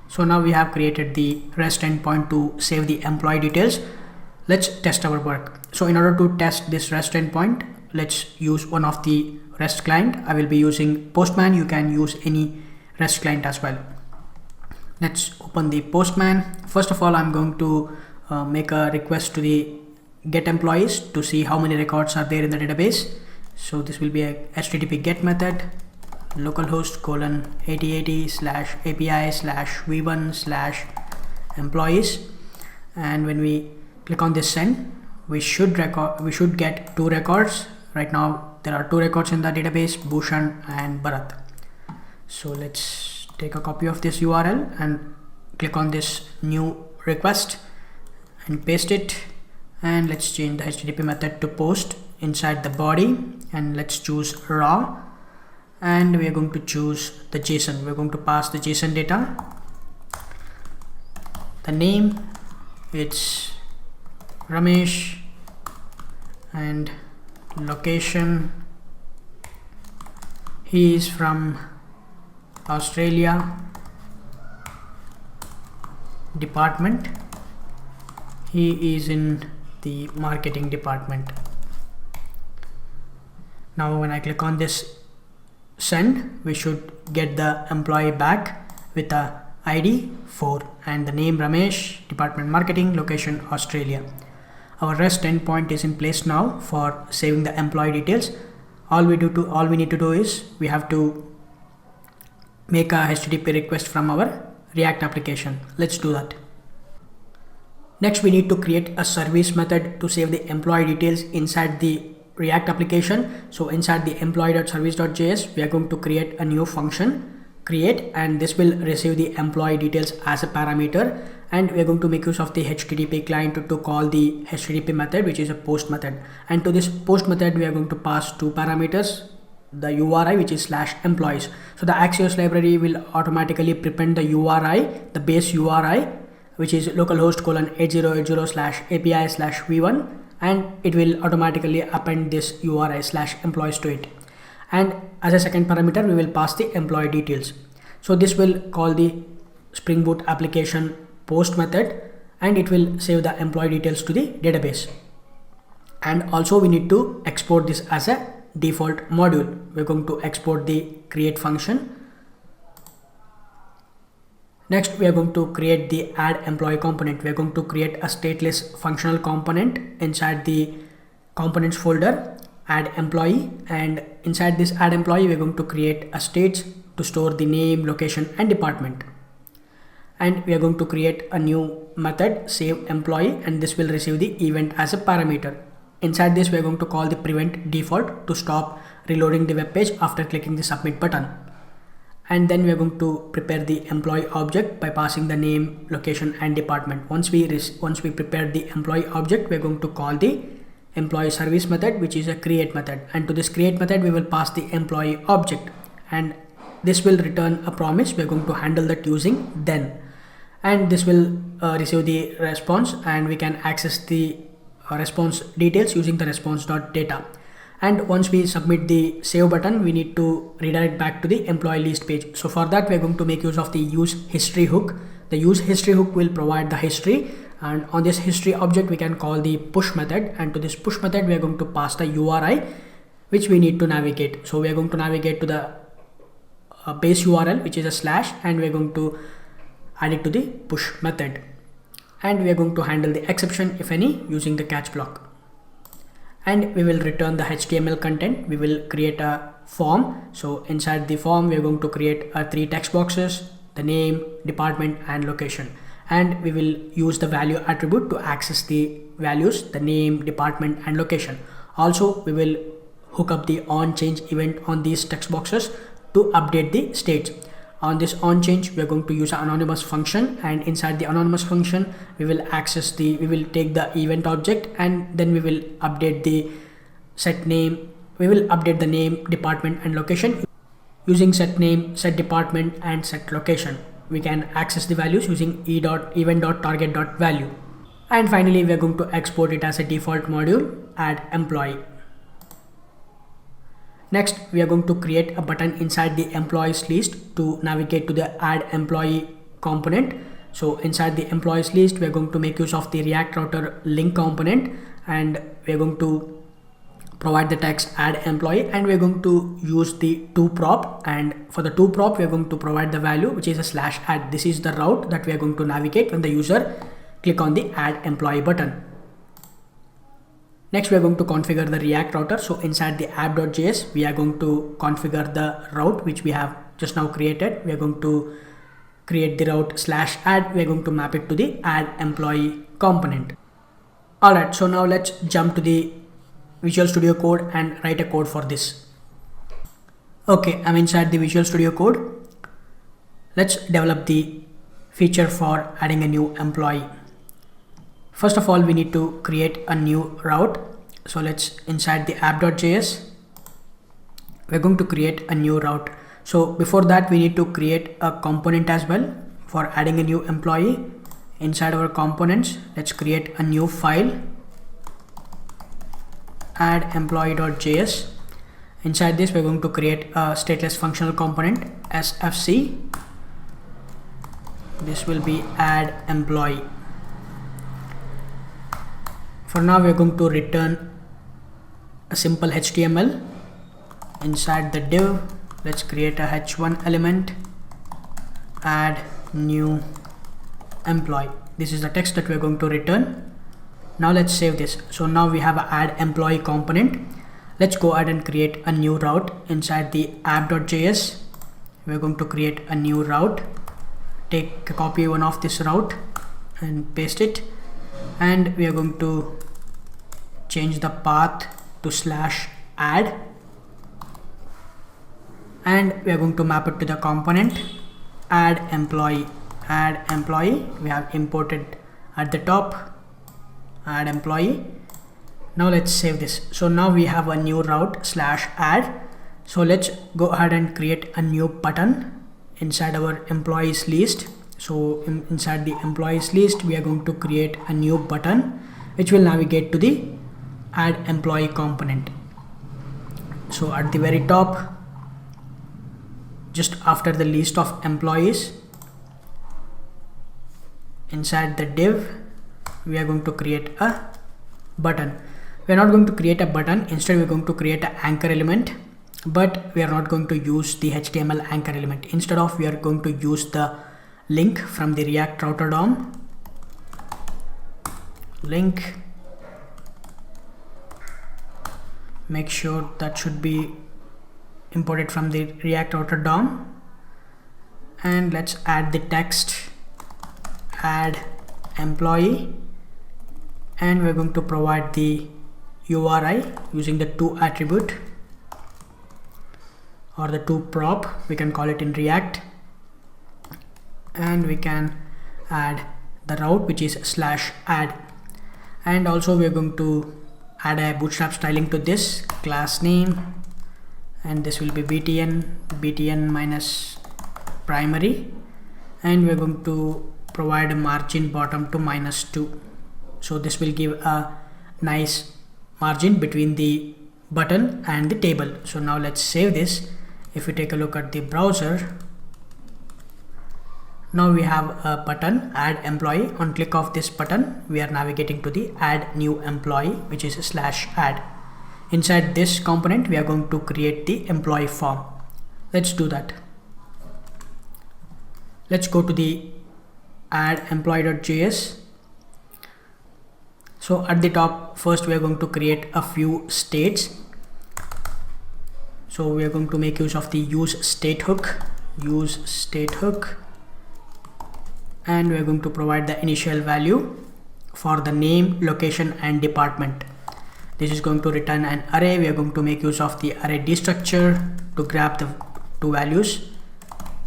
So now we have created the REST endpoint to save the employee details. Let's test our work. So in order to test this REST endpoint, let's use one of the REST client. I will be using Postman. You can use any REST client as well. Let's open the Postman. First of all, I'm going to make a request to the get employees to see how many records are there in the database. So this will be a HTTP get method, localhost :8080/API/v1/employees, and when we click on this send, we should get 2 records. Right now there are 2 records in the database, Bhushan and Bharat. So let's take a copy of this URL and click on this new request and paste it, and let's change the HTTP method to post inside the body, and let's choose raw, and we are going to choose the JSON. We're going to pass the JSON data. The name, it's Ramesh, and location, he is from Australia. Department, he is in the marketing department. Now when I click on this send, we should get the employee back with the ID 4 and the name Ramesh, department marketing, location Australia. Our REST endpoint is in place now for saving the employee details. All we need to do is we have to make a HTTP request from our React application. Let's do that. Next, we need to create a service method to save the employee details inside the React application. So inside the employee.service.js, we are going to create a new function, create, and this will receive the employee details as a parameter. And we are going to make use of the HTTP client to call the HTTP method, which is a post method. And to this post method, we are going to pass two parameters, the URI, which is /employees. So the Axios library will automatically prepend the URI, the base URI, which is localhost:8080/API/v1, and it will automatically append this URI /employees to it. And as a second parameter, we will pass the employee details. So this will call the Spring Boot application post method, and it will save the employee details to the database. And also we need to export this as a default module. We're going to export the create function. Next, we are going to create the add employee component. We are going to create a stateless functional component inside the components folder, add employee, and inside this add employee, we are going to create a state to store the name, location, and department. And we are going to create a new method, save employee, and this will receive the event as a parameter. Inside this, we are going to call the prevent default to stop reloading the web page after clicking the submit button. And then we are going to prepare the employee object by passing the name, location, and department. Once we prepare the employee object, we are going to call the employee service method, which is a create method. And to this create method, we will pass the employee object, and this will return a promise. We are going to handle that using then, and this will receive the response, and we can access the response details using the response.data. And once we submit the save button, we need to redirect back to the employee list page. So for that, we are going to make use of the use history hook. The use history hook will provide the history, and on this history object, we can call the push method. And to this push method, we are going to pass the URI, which we need to navigate. So we are going to navigate to the base URL, which is a /, and we are going to add it to the push method. And we are going to handle the exception, if any, using the catch block. And we will return the HTML content. We will create a form. So inside the form, we are going to create 3 text boxes, the name, department, and location. And we will use the value attribute to access the values, the name, department, and location. Also, we will hook up the onChange event on these text boxes to update the states. On this onChange, we are going to use an anonymous function, and inside the anonymous function, we will take the event object, and then we will update the set name. We will update the name, department, and location using set name, set department, and set location. We can access the values using event.target.value. And finally, we are going to export it as a default module, add employee. Next, we are going to create a button inside the employees list to navigate to the add employee component. So inside the employees list, we are going to make use of the React Router link component, and we are going to provide the text add employee, and we are going to use the toProp. And for the toProp, we are going to provide the value, which is a /add. This is the route that we are going to navigate when the user click on the add employee button. Next, we are going to configure the React Router. So inside the app.js, we are going to configure the route which we have just now created. We are going to create the route /add. We are going to map it to the add employee component. Alright, so now let's jump to the Visual Studio Code and write a code for this. Okay, I'm inside the Visual Studio Code. Let's develop the feature for adding a new employee. First of all, we need to create a new route. So let's inside the app.js, we're going to create a new route. So before that, we need to create a component as well for adding a new employee. Inside our components, let's create a new file, add employee.js. Inside this, we're going to create a stateless functional component, sfc. This will be add employee. For now, we're going to return a simple HTML. Inside the div, let's create a h1 element, add new employee. This is the text that we're going to return. Now let's save this. So now we have an add employee component. Let's go ahead and create a new route inside the app.js. we're going to create a new route. Take a copy one of this route and paste it, and we are going to change the path to /add, and we are going to map it to the component add employee. We have imported at the top add employee. Now let's save this. So now we have a new route /add. So let's go ahead and create a new button inside our employees list. So inside the employees list, we are going to create a new button which will navigate to the add employee component. So at the very top, just after the list of employees, inside the div, we are going to create a button. We are not going to create a button, instead we are going to create an anchor element, but we are not going to use the HTML anchor element. Instead of, we are going to use the link from the React Router DOM. Link, make sure that should be imported from the React Router DOM, and let's add the text add employee, and we're going to provide the URI using the to attribute or the to prop, we can call it in React, and we can add the route which is /add, and also we're going to add a bootstrap styling to this class name, and this will be btn minus primary, and we're going to provide a margin bottom to -2. So this will give a nice margin between the button and the table. So now let's save this. If we take a look at the browser, now we have a button add employee. On click of this button, we are navigating to the add new employee, which is /add. Inside this component, we are going to create the employee form. Let's do that. Let's go to the add employee.js. So at the top, first we are going to create a few states. So we are going to make use of the use state hook, and we are going to provide the initial value for the name, location, and department. This is going to return an array. We are going to make use of the array destructure to grab the two values.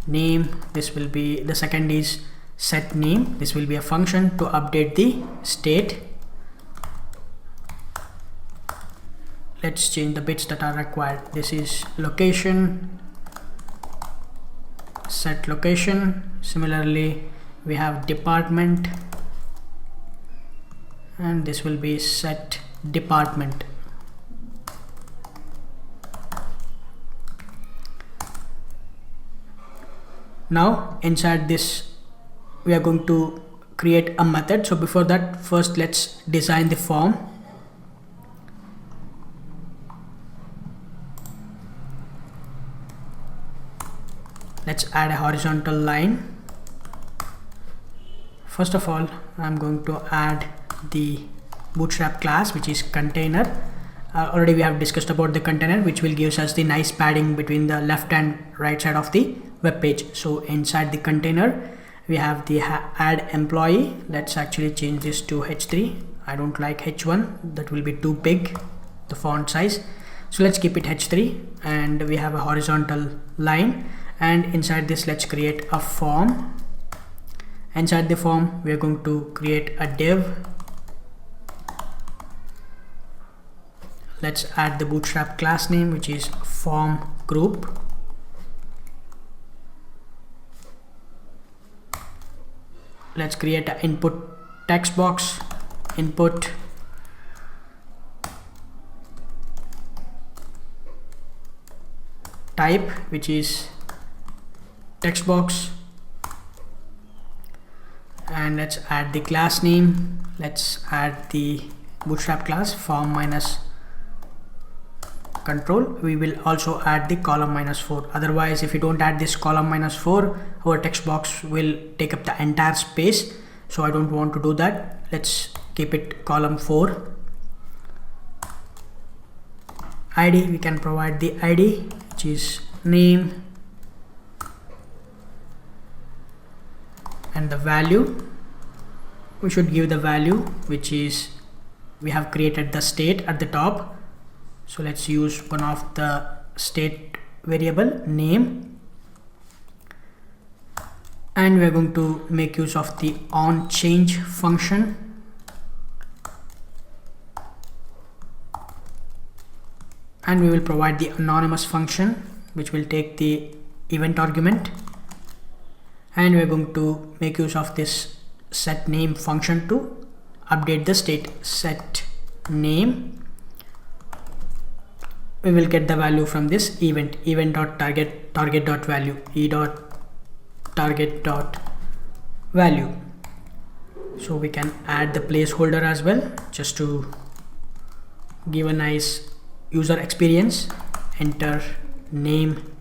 Name, this will be, the second is set name. This will be a function to update the state. Let's change the bits that are required. This is location, set location. Similarly, we have department, and this will be set department. Now inside this, we are going to create a method. So before that, first let's design the form. Let's add a horizontal line. First of all, I'm going to add the bootstrap class, which is container. Already we have discussed about the container, which will give us the nice padding between the left and right side of the web page. So inside the container, we have the add employee. Let's actually change this to H3. I don't like H1, that will be too big, the font size. So let's keep it H3, and we have a horizontal line. And inside this, let's create a form. Inside the form, we are going to create a div. Let's add the bootstrap class name, which is form group. Let's create an input text box, input, type, which is text box, and let's add the class name. Let's add the bootstrap class form minus control. We will also add the column -4. Otherwise, if you don't add this column -4, our text box will take up the entire space. So I don't want to do that. Let's keep it column 4. ID, we can provide the ID, which is name, and the value, we should give the value which is, we have created the state at the top, so let's use one of the state variable name, and we're going to make use of the onChange function. And we will provide the anonymous function which will take the event argument, and we're going to make use of this set name function to update the state. Set name, we will get the value from this event dot target dot value, e dot target dot value. So we can add the placeholder as well just to give a nice user experience. Enter name.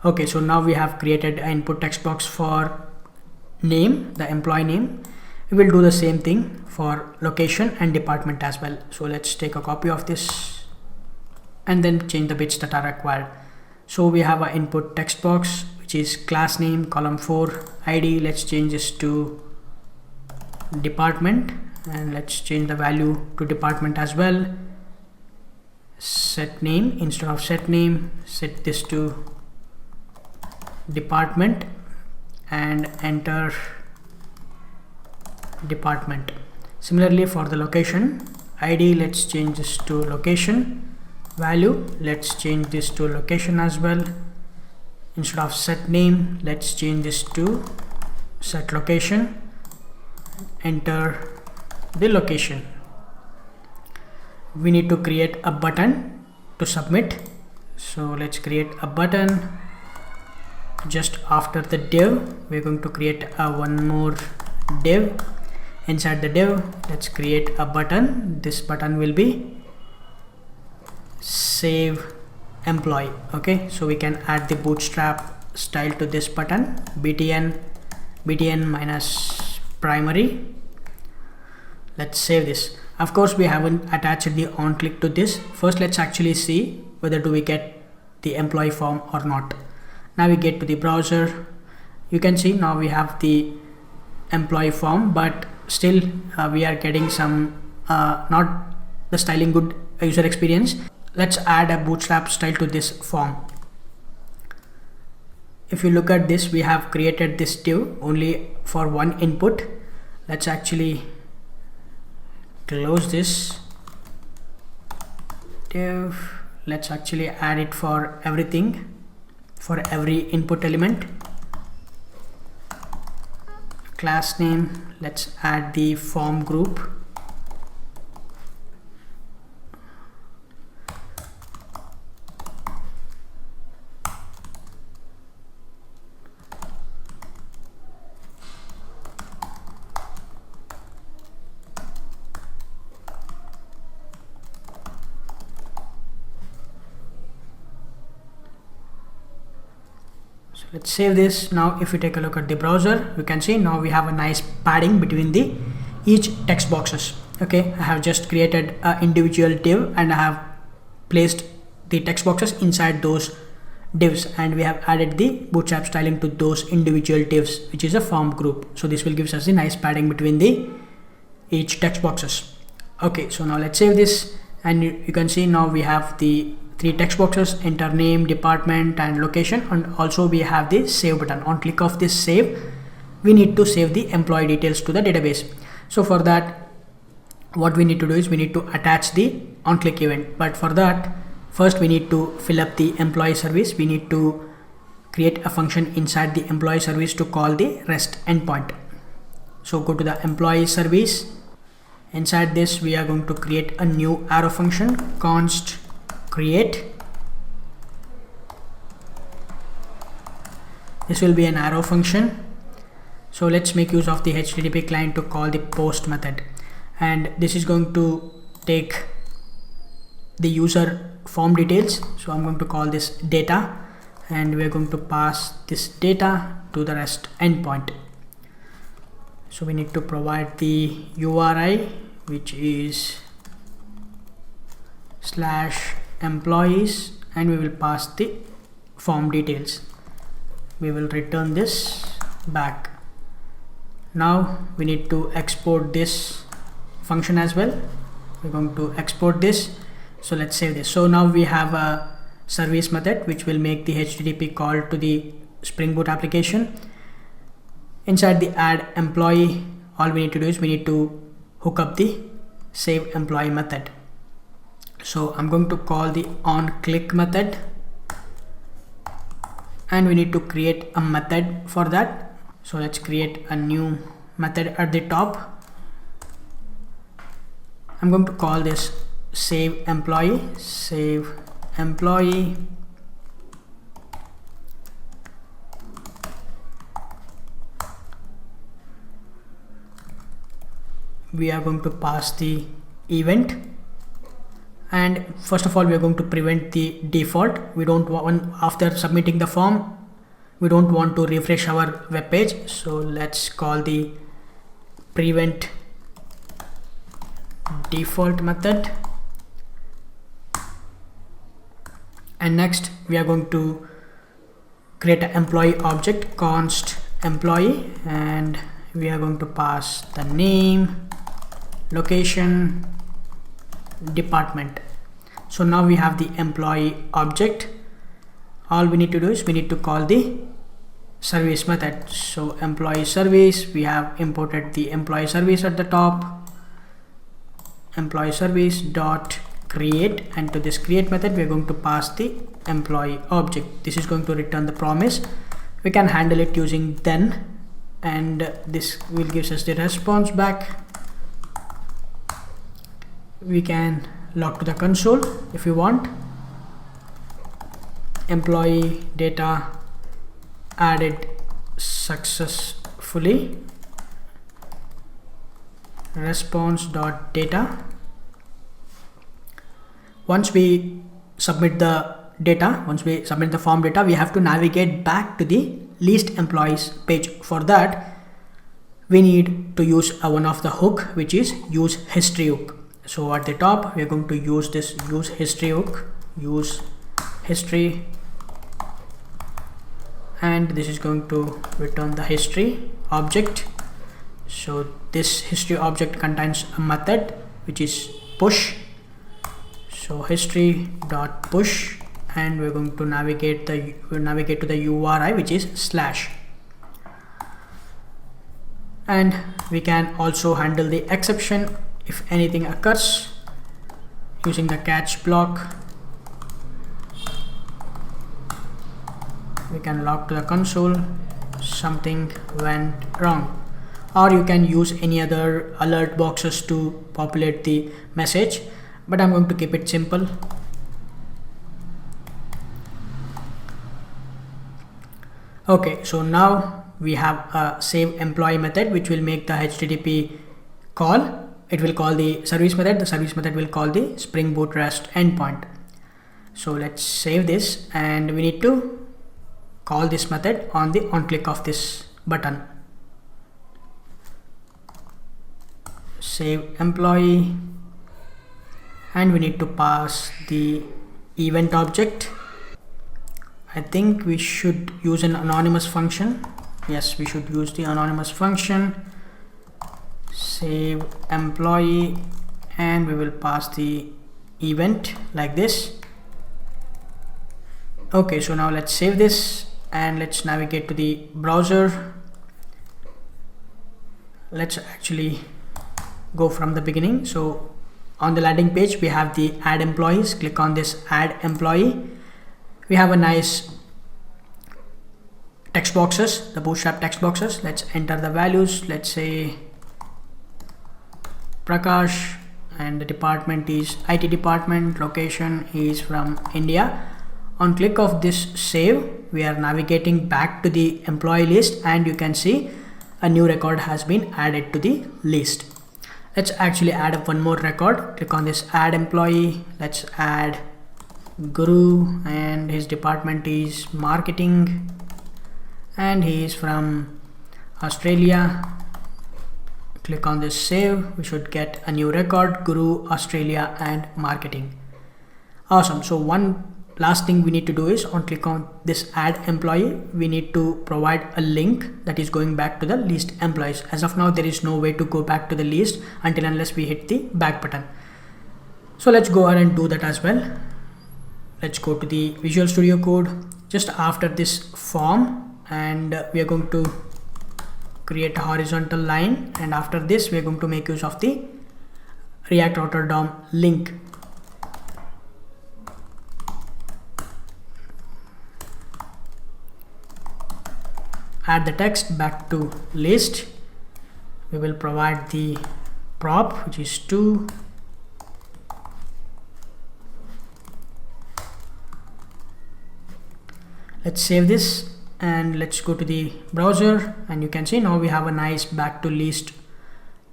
Okay, so now we have created an input text box for name, the employee name. We will do the same thing for location and department as well. So let's take a copy of this and then change the bits that are required. So we have an input text box which is class name, column 4, ID. Let's change this to department, and let's change the value to department as well. Set name, instead of set name, set this to department and enter department. Similarly for the location, ID, let's change this to location. Value, let's change this to location as well. Instead of set name, let's change this to set location. Enter the location. We need to create a button to submit, so let's create a button. Just after the div, we're going to create one more div. Inside the div, let's create a button. This button will be save employee. Okay, so we can add the bootstrap style to this button, btn minus primary. Let's save this. Of course, we haven't attached the on click to this. First, let's actually see whether do we get the employee form or not. Navigate to the browser. You can see now we have the employee form, but still we are getting some not the styling good user experience. Let's add a bootstrap style to this form. If you look at this, we have created this div only for one input. Let's actually close this div. Let's actually add it for everything, for every input element. Class name, let's add the form group. So let's save this. Now if we take a look at the browser, you can see now we have a nice padding between the each text boxes. Okay, I have just created an individual div and I have placed the text boxes inside those divs, and we have added the bootstrap styling to those individual divs, which is a form group. So this will give us a nice padding between the each text boxes. Okay, so now let's save this, and you can see now we have the three text boxes: enter name, department and location, and also we have the save button. On click of this save, we need to save the employee details to the database. So for that, what we need to do is we need to attach the on click event, but for that first we need to fill up the employee service. We need to create a function inside the employee service to call the REST endpoint. So go to the employee service. Inside this we are going to create a new arrow function, const create. This will be an arrow function. So let's make use of the HTTP client to call the post method, and this is going to take the user form details. So I'm going to call this data, and we're going to pass this data to the REST endpoint. So we need to provide the URI, which is /employees, and we will pass the form details. we will return this back. Now we need to export this function as well. We're going to export this. So let's save this. So now we have a service method which will make the HTTP call to the Spring Boot application. Inside the add employee, all we need to do is we need to hook up the save employee method. So I'm going to call the onClick method, and we need to create a method for that. So let's create a new method at the top. I'm going to call this save employee. We are going to pass the event, and first of all we are going to prevent the default. We don't want, after submitting the form, we don't want to refresh our web page. So let's call the prevent default method, and next we are going to create an employee object, const employee, and we are going to pass the name, location, department. So now we have the employee object. All we need to do is we need to call the service method. So employee service, we have imported the employee service at the top, employee service dot create, and to this create method we are going to pass the employee object. This is going to return the promise. We can handle it using then, and this will give us the response back. We can log to the console if you want. Employee data added successfully, response.data. Once we submit the data, once we submit the form data, we have to navigate back to the list employees page. For that we need to use one of the hook, which is use history hook. So at the top we are going to use this use history hook, use history, and this is going to return the history object. So this history object contains a method which is push. So history dot push, and we're going to navigate to the URI, which is slash. And we can also handle the exception if anything occurs using the catch block. We can log to the console something went wrong, or you can use any other alert boxes to populate the message, but I'm going to keep it simple. Okay, so now we have a save employee method which will make the HTTP call. It will call the service method. The service method will call the Spring Boot REST endpoint. So let's save this, and we need to call this method on the on click of this button. Save employee, and we need to pass the event object. I think we should use an anonymous function. Yes, we should use the anonymous function. Save employee, and we will pass the event like this. Okay, so now let's save this and let's navigate to the browser. Let's actually go from the beginning. So on the landing page we have the add employees. Click on this add employee. We have a nice text boxes, the Bootstrap text boxes. Let's enter the values. Let's say Prakash, and the department is IT department, location is from India. On click of this save, we are navigating back to the employee list, and you can see a new record has been added to the list. Let's actually add up one more record. Click on this add employee. Let's add Guru, and his department is marketing, and he is from Australia. Click on this save. We should get a new record, Guru, Australia, and marketing. Awesome. So one last thing we need to do is on click on this add employee, we need to provide a link that is going back to the list employees. As of now, there is no way to go back to the list unless we hit the back button. So let's go ahead and do that as well. Let's go to the Visual Studio Code just after this form, and we are going to create a horizontal line, and after this we are going to make use of the React Router DOM link. Add the text back to list. We will provide the prop, which is 2. Let's save this and let's go to the browser, and you can see now we have a nice back to list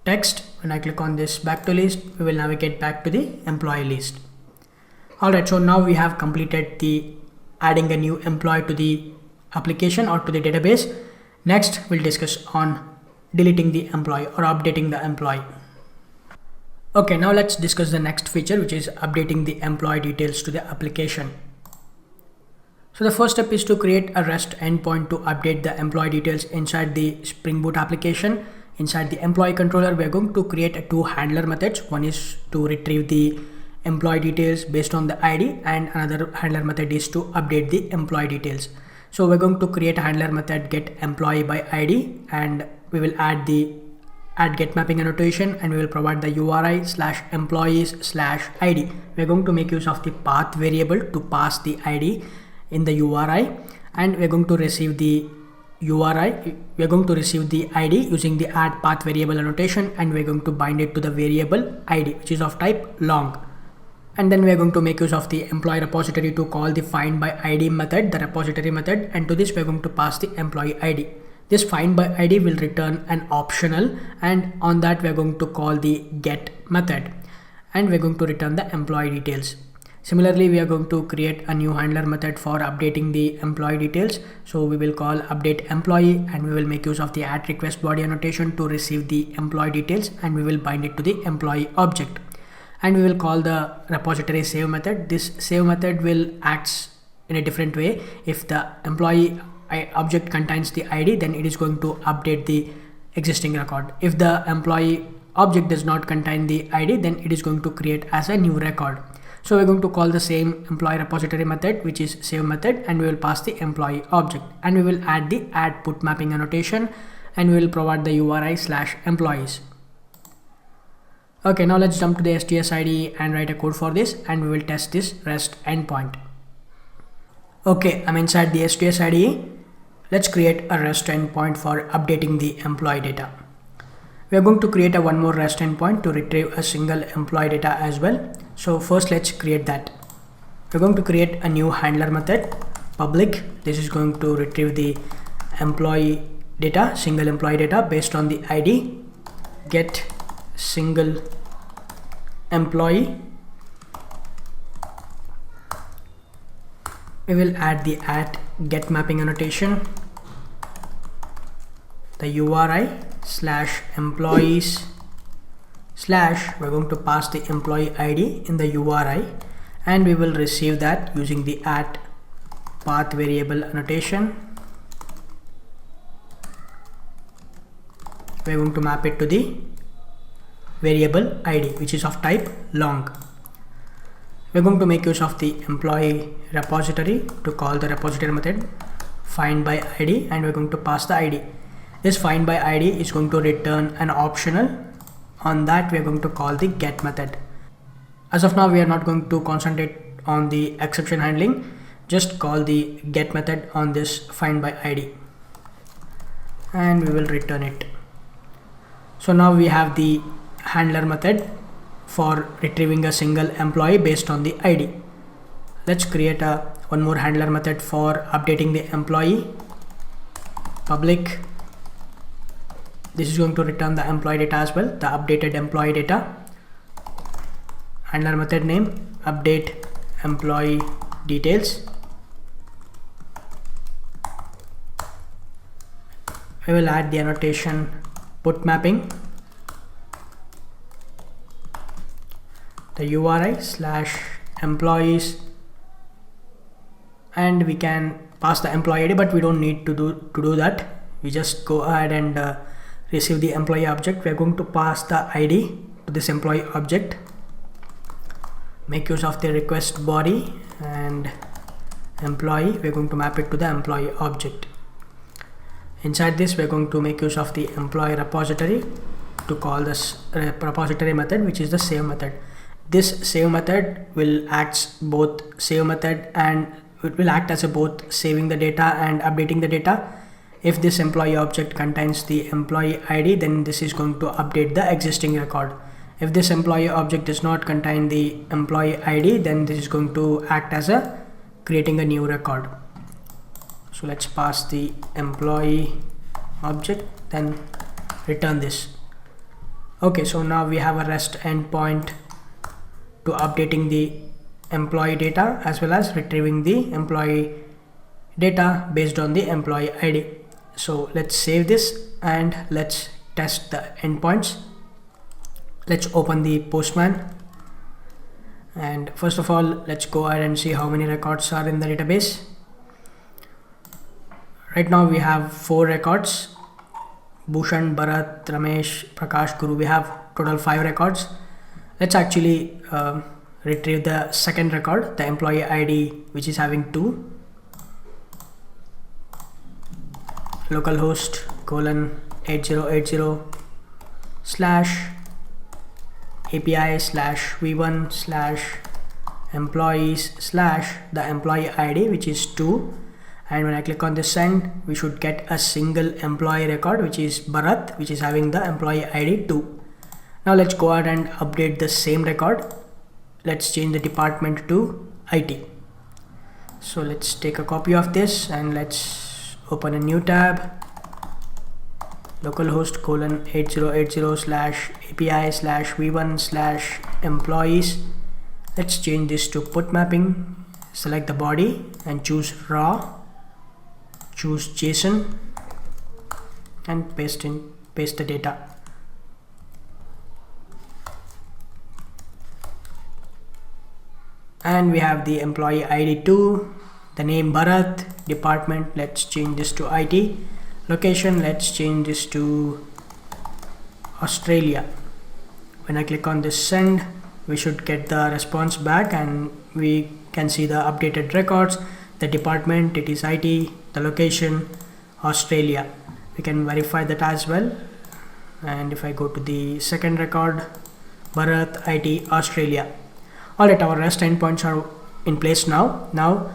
text. When I click on this back to list, we will navigate back to the employee list. Alright, so now we have completed the adding a new employee to the application or to the database. Next, we'll discuss on deleting the employee or updating the employee. Okay, now let's discuss the next feature, which is updating the employee details to the application. So the first step is to create a REST endpoint to update the employee details inside the Spring Boot application. Inside the employee controller, we are going to create two handler methods. One is to retrieve the employee details based on the ID, and another handler method is to update the employee details. So we're going to create a handler method get employee by ID, and we will add get mapping annotation, and we will provide the URI/employees/ID. We're going to make use of the path variable to pass the ID in the URI, and we're going to receive the URI. We're going to receive the ID using the add path variable annotation, and we're going to bind it to the variable ID, which is of type long. And then we are going to make use of the employee repository to call the find by ID method, the repository method, and to this we are going to pass the employee ID. This find by ID will return an optional, and on that we are going to call the get method, and we're going to return the employee details. Similarly, we are going to create a new handler method for updating the employee details. So we will call update employee, and we will make use of the add request body annotation to receive the employee details, and we will bind it to the employee object. And we will call the repository save method. This save method will act in a different way. If the employee object contains the ID, then it is going to update the existing record. If the employee object does not contain the ID, then it is going to create as a new record. So we're going to call the same employee repository method, which is save method, and we will pass the employee object, and we will add the add put mapping annotation, and we will provide the URI/employees. Okay, now let's jump to the STS IDE and write a code for this, and we will test this REST endpoint. Okay, I'm inside the STS IDE. Let's create a REST endpoint for updating the employee data. We are going to create one more REST endpoint to retrieve a single employee data as well. So first let's create that. We're going to create a new handler method, public. This is going to retrieve the employee data, single employee data based on the ID, get single employee. We will add the add get mapping annotation, the URI/employees/ we're going to pass the employee ID in the URI, and we will receive that using the add path variable annotation. We're going to map it to the variable ID, which is of type long. We're going to make use of the employee repository to call the repository method find by ID, and we're going to pass the ID. This find by ID is going to return an optional. On that we are going to call the get method. As of now, we are not going to concentrate on the exception handling. Just call the get method on this find by ID, and we will return it. So now we have the handler method for retrieving a single employee based on the ID. Let's create one more handler method for updating the employee, public. This is going to return the employee data as well, the updated employee data. Handler method name update employee details. We will add the annotation put mapping, the URI/employees and we can pass the employee ID, but we don't need to do that. We just go ahead and receive the employee object. We are going to pass the ID to this employee object, make use of the request body, and employee, we're going to map it to the employee object. Inside this, we're going to make use of the employee repository to call this repository method, which is the save method. This save method will act both save method, and it will act as a both saving the data and updating the data. If this employee object contains the employee ID, then this is going to update the existing record. If this employee object does not contain the employee ID, then this is going to act as a creating a new record. So let's pass the employee object, then return this. Okay, so now we have a REST endpoint to updating the employee data as well as retrieving the employee data based on the employee ID. So let's save this and let's test the endpoints. Let's open the Postman, and first of all, let's go ahead and see how many records are in the database. Right now we have 4 records: Bhushan, Bharat, Ramesh, Prakash, Guru. We have total 5 records. Let's actually retrieve the second record, the employee ID, which is having 2. Localhost /8080/API/v1/employees/the employee ID, which is 2. And when I click on this send, we should get a single employee record, which is Bharat, which is having the employee ID 2. Now let's go ahead and update the same record. Let's change the department to IT. So let's take a copy of this and let's open a new tab. Localhost /8080/API/v1/employees. Let's change this to put mapping. Select the body and choose raw, choose JSON, and paste the data. And we have the employee ID 2, the name Bharat, department, let's change this to IT, location, let's change this to Australia. When I click on this send, we should get the response back, and we can see the updated records, the department, it is IT, the location, Australia. We can verify that as well. And if I go to the second record, Bharat, IT, Australia. Alright, our REST endpoints are in place now. Now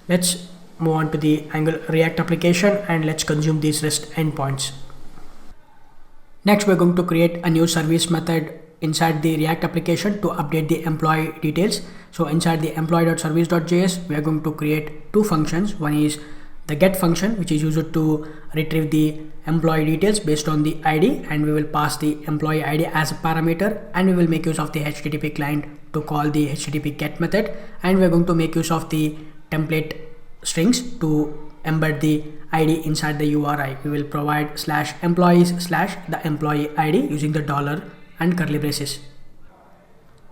let's move on to the Angular React application and let's consume these REST endpoints. Next, we're going to create a new service method inside the React application to update the employee details. So inside the employee.service.js, we are going to create 2 functions. One is the get function, which is used to retrieve the employee details based on the ID, and we will pass the employee ID as a parameter, and we will make use of the HTTP client to call the HTTP get method, and we're going to make use of the template strings to embed the ID inside the URI. We will provide /employees/the employee ID using the dollar and curly braces.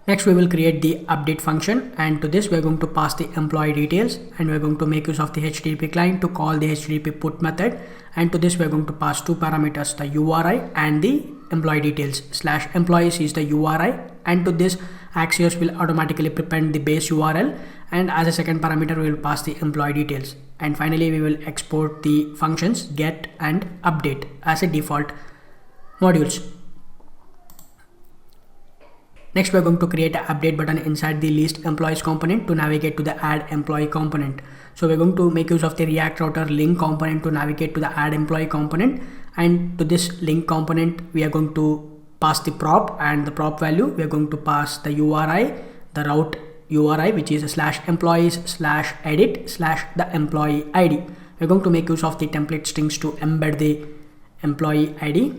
Next, we will create the update function, and to this we are going to pass the employee details, and we are going to make use of the HTTP client to call the HTTP put method, and to this we are going to pass 2 parameters, the URI and the employee details. /employees is the URI, and to this Axios will automatically prepend the base URL, and as a second parameter we will pass the employee details. And finally we will export the functions get and update as a default modules. Next, we are going to create an update button inside the list employees component to navigate to the add employee component. So we're going to make use of the React Router link component to navigate to the add employee component, and to this link component we are going to pass the prop, and the prop value we are going to pass the URI, the route URI, which is /employees/edit/the employee ID. We're going to make use of the template strings to embed the employee ID.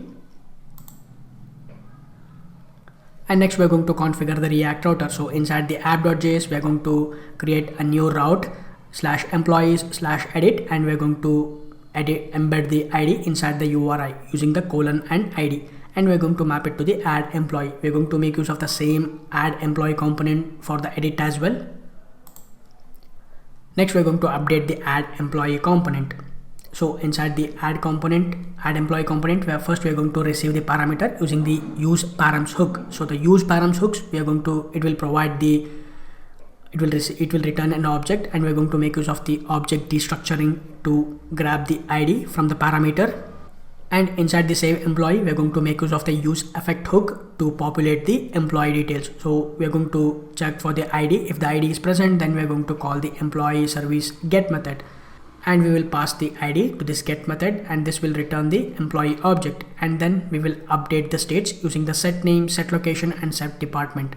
And next, we're going to configure the React Router. So inside the app.js, we're going to create a new route /employees/edit, and we're going to embed the ID inside the URI using the colon and ID, and we're going to map it to the add employee. We're going to make use of the same add employee component for the edit as well. Next, we're going to update the add employee component. So inside the add employee component, we're going to receive the parameter using the use params hook. So the use params hooks, it will return an object, and we're going to make use of the object destructuring to grab the ID from the parameter. And inside the save employee, we're going to make use of the use effect hook to populate the employee details. So we're going to check for the ID. If the ID is present, then we're going to call the employee service get method, and we will pass the ID to this get method, and this will return the employee object. And then we will update the states using the set name, set location, and set department.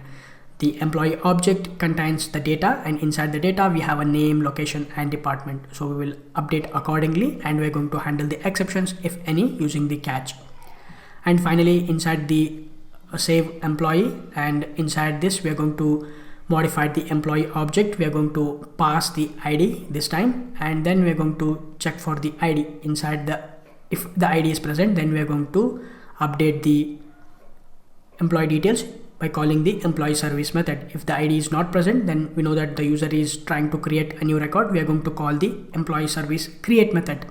The employee object contains the data, and inside the data we have a name, location, and department. So we will update accordingly, and we're going to handle the exceptions if any using the catch. And finally, inside the save employee, and inside this we are going to modify the employee object. We are going to pass the ID this time, and then we are going to check for the ID inside if the ID is present, then we are going to update the employee details by calling the employee service method. If the ID is not present, then we know that the user is trying to create a new record. We are going to call the employee service create method.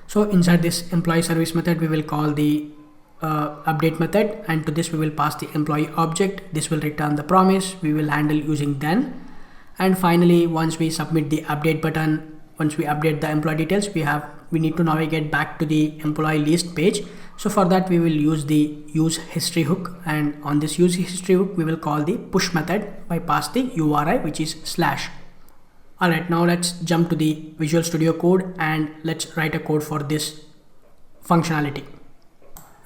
So inside this employee service method, we will call the update method, and to this we will pass the employee object. This will return the promise. We will handle using then. And finally, once we submit the update button, once we update the employee details, we need to navigate back to the employee list page. So for that, we will use the use history hook, and on this use history hook we will call the push method by pass the URI, which is /. Alright, now let's jump to the Visual Studio Code and let's write a code for this functionality.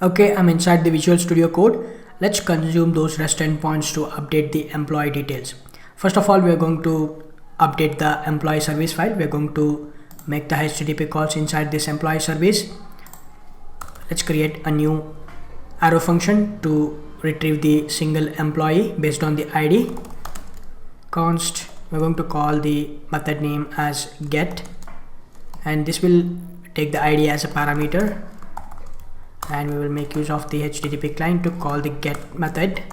Okay, I'm inside the Visual Studio Code. Let's consume those REST endpoints to update the employee details. First of all, we are going to update the employee service file. We are going to make the HTTP calls inside this employee service. Let's create a new arrow function to retrieve the single employee based on the ID. Const, we're going to call the method name as get, and this will take the ID as a parameter, and we will make use of the HTTP client to call the get method.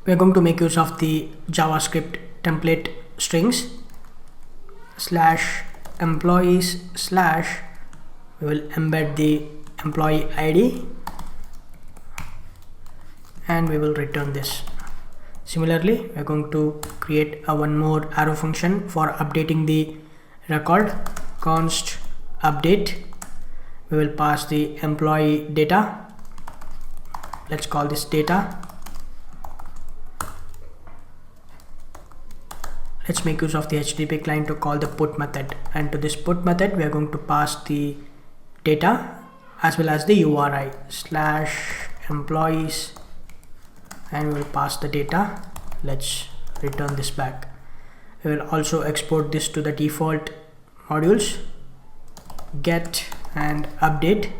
We are going to make use of the JavaScript template strings /employees/ we will embed the employee ID, and we will return this. Similarly, we are going to create one more arrow function for updating the record. Const update, we will pass the employee data. Let's call this data. Let's make use of the HTTP client to call the put method, and to this put method we are going to pass the data as well as the URI /employees, and we will pass the data. Let's return this back. We will also export this to the default modules, get and update.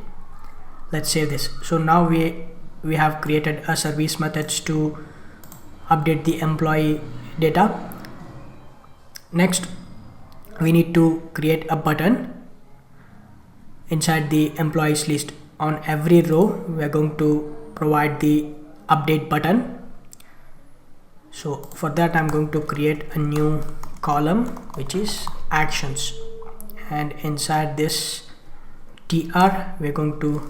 Let's save this. So now we have created a service methods to update the employee data. Next, we need to create a button inside the employees list. On every row, we are going to provide the update button. So for that, I'm going to create a new column which is actions, and inside this tr we're going to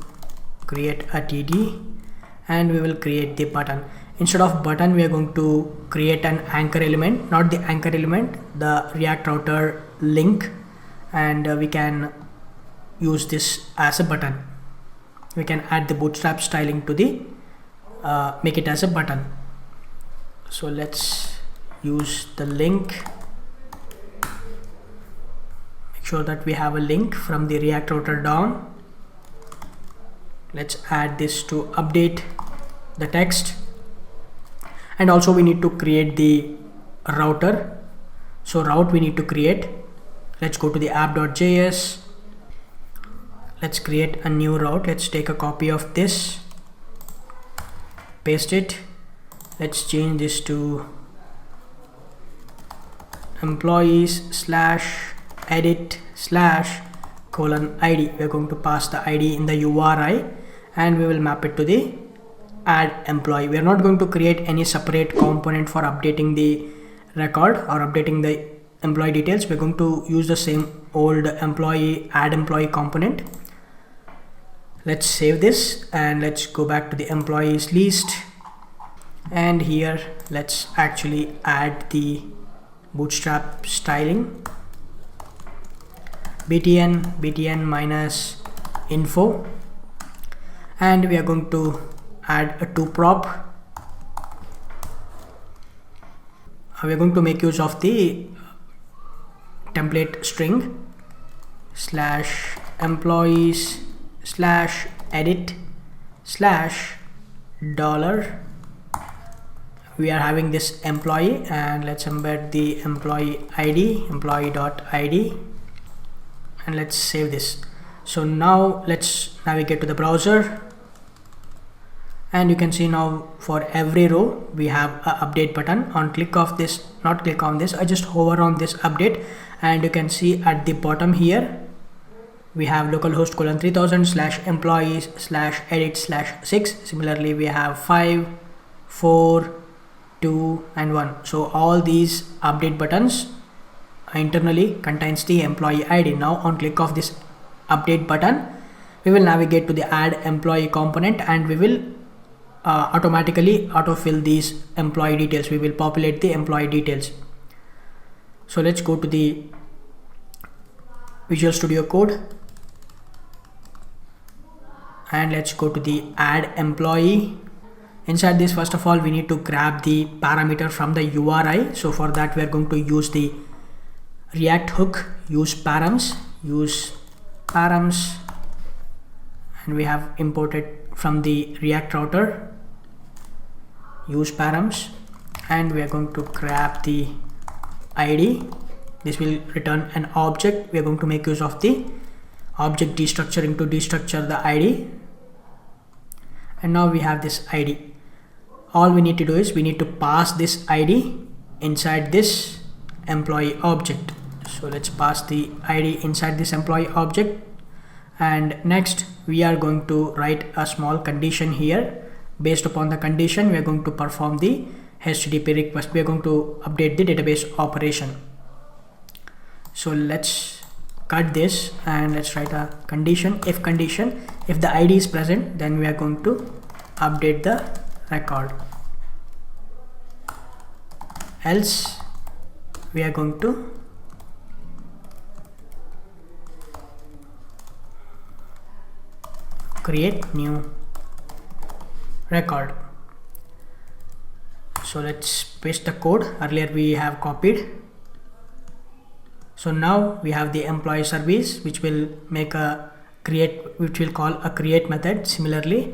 create a td, and we will create the button. Instead of button, we are going to create an anchor element, not the anchor element, the React router link, and we can use this as a button. We can add the bootstrap styling to the make it as a button. So let's use the link. Make sure that we have a link from the React router down. Let's add this to update the text, and also we need to create the router. So route we need to create. Let's go to the app.js. Let's create a new route. Let's take a copy of this, paste it. Let's change this to employees/edit/:id. We're going to pass the ID in the URI, and we will map it to the add employee. We are not going to create any separate component for updating the record or updating the employee details, we're going to use the same old add employee component. Let's save this and let's go back to the employees list, and here let's actually add the bootstrap styling, btn minus info, and we are going to add a toProp. We are going to make use of the template string /employees /edit $. We are having this employee, and let's embed the employee ID, employee.id, and let's save this. So now let's navigate to the browser, and you can see now for every row we have a update button. On click of this, not click on this, I just hover on this update, and you can see at the bottom here we have localhost :3000 /employees /edit /6. Similarly, we have 5, 4, 2 and 1. So all these update buttons internally contains the employee ID. Now on click of this update button, we will navigate to the add employee component, and we will automatically autofill these employee details. We will populate the employee details. So let's go to the Visual Studio Code, and let's go to the add employee. Inside this, first of all, we need to grab the parameter from the URI. So for that, we are going to use the React hook, use params, and we have imported from the React router, use params, and we are going to grab the ID. This will return an object. We are going to make use of the object destructuring to destructure the ID, and now we have this ID. All we need to do is we need to pass this ID inside this employee object. So let's pass the ID inside this employee object, and next we are going to write a small condition here. Based upon the condition, we are going to perform the HTTP request. We are going to update the database operation. So let's cut this and let's write a condition. If the ID is present, then we are going to update the record. Else we are going to create new record. So let's paste the code. Earlier we have copied. So now we have the employee service, which will make a which will call a create method. Similarly,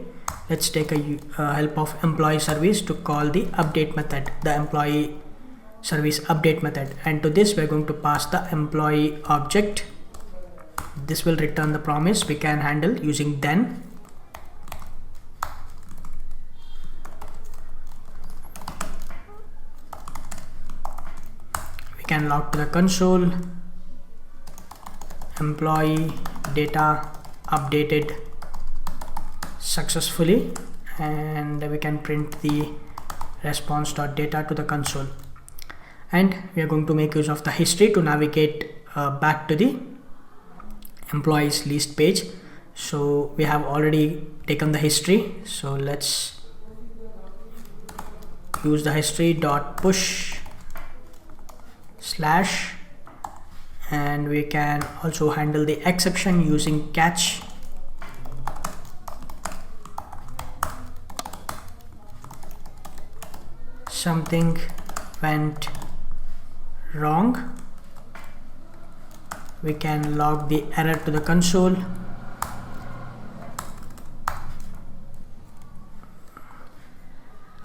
let's take a help of employee service to call the update method, the employee service update method, and to this we're going to pass the employee object. This will return the promise we can handle using then. We can log to the console, employee data updated successfully, and we can print the response.data to the console. And we are going to make use of the history to navigate back to the employees list page. So we have already taken the history, so let's use the history.push/, and we can also handle the exception using catch. Something went wrong. We can log the error to the console.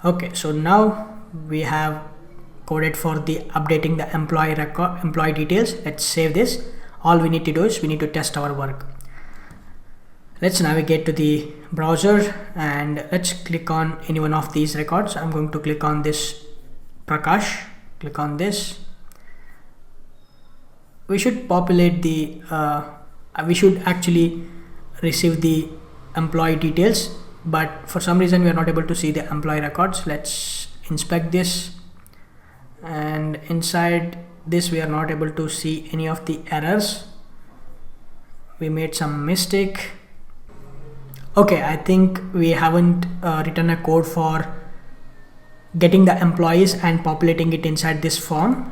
Okay, so now we have coded for the updating the employee details. Let's save this. All we need to do is we need to test our work. Let's navigate to the browser and let's click on any one of these records. I'm going to click on this Prakash. Click on this. We should populate the we should actually receive the employee details, but for some reason we are not able to see the employee records. Let's inspect this, and inside this we are not able to see any of the errors. We made some mistake. Okay, I think we haven't written a code for getting the employees and populating it inside this form.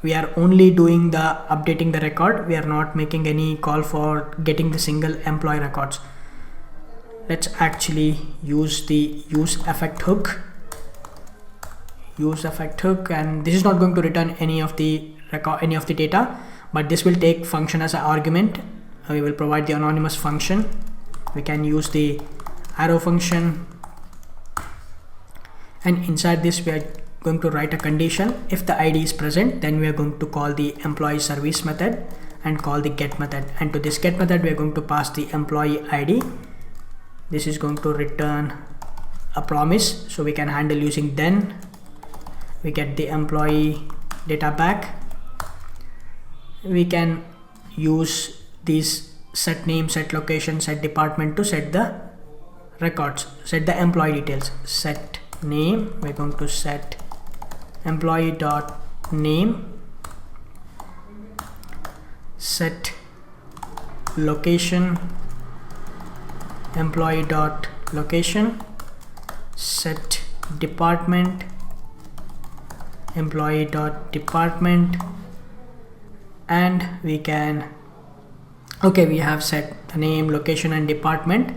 We are only doing the updating the record. We are not making any call for getting the single employee records. Let's actually use the use effect hook. Use effect hook, and this is not going to return any of the data, but this will take function as an argument. We will provide the anonymous function. We can use the arrow function, and inside this we are going to write a condition. If the ID is present, then we are going to call the employee service method and call the get method, and to this get method we are going to pass the employee ID. This is going to return a promise, so we can handle using then. We get the employee data back. We can use these set name, set location, set department to set the records, set the employee details. Set name, we're going to set employee dot name. Set location, employee dot location. Set department, employee dot department. And we can, okay, we have set the name, location and department.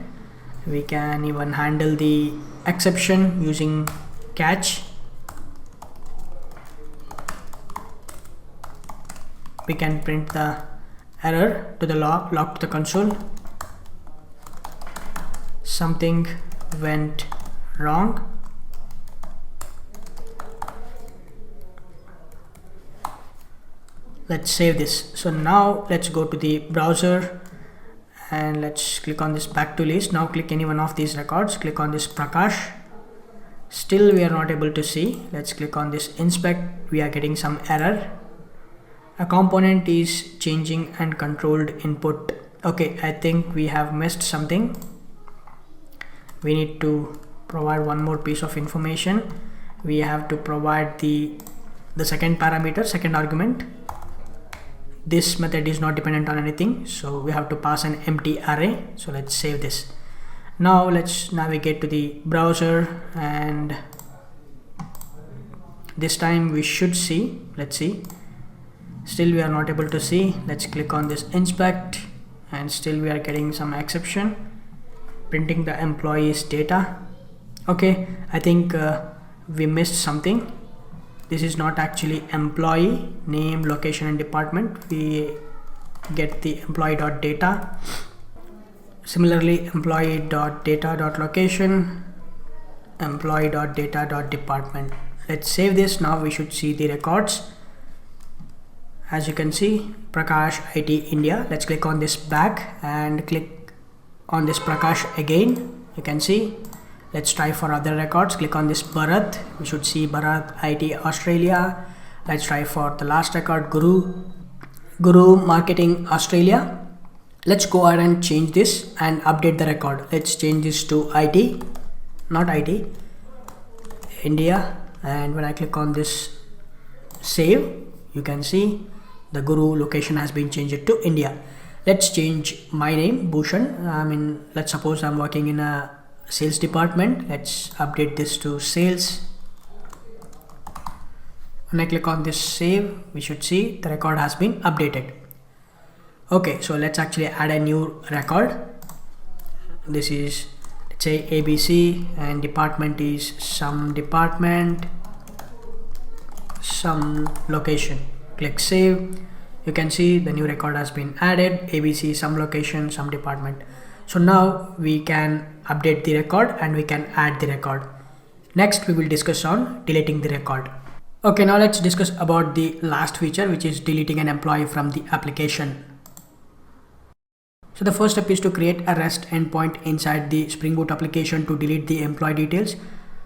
We can even handle the exception using catch. We can print the error to the log to the console. Something went wrong. Let's save this. So now let's go to the browser and let's click on this back to list. Now click any one of these records, click on this Prakash. Still we are not able to see. Let's click on this inspect. We are getting some error. A component is changing and controlled input. Okay, I think we have missed something. We need to provide one more piece of information. We have to provide the second parameter, second argument. This method is not dependent on anything, so we have to pass an empty array. So let's save this. Now let's navigate to the browser, and this time we should see. Let's see. Still we are not able to see. Let's click on this inspect, and still we are getting some exception. Printing the employees data. Okay, I think we missed something. This is not actually employee name, location and department. We get the employee.data. Similarly, employee.data.location, employee.data.department. Let's save this. Now we should see the records. As you can see, Prakash IT India. Let's click on this back and click on this Prakash again. You can see. Let's try for other records. Click on this Bharat. We should see Bharat IT Australia. Let's try for the last record, Guru Marketing Australia. Let's go ahead and change this and update the record. Let's change this to IT, not IT, India. And when I click on this save, you can see the Guru location has been changed to India. Let's change my name, Bhushan. Let's suppose I'm working in a sales department. Let's update this to sales. When I click on this save, we should see the record has been updated. Okay, so let's actually add a new record. This is, let's say, ABC, and department is some department, some location. Click save. You can see the new record has been added. ABC, some location, some department. So now we can update the record and we can add the record. Next we will discuss on deleting the record. Okay, now let's discuss about the last feature, which is deleting an employee from the application. So the first step is to create a REST endpoint inside the Spring Boot application to delete the employee details.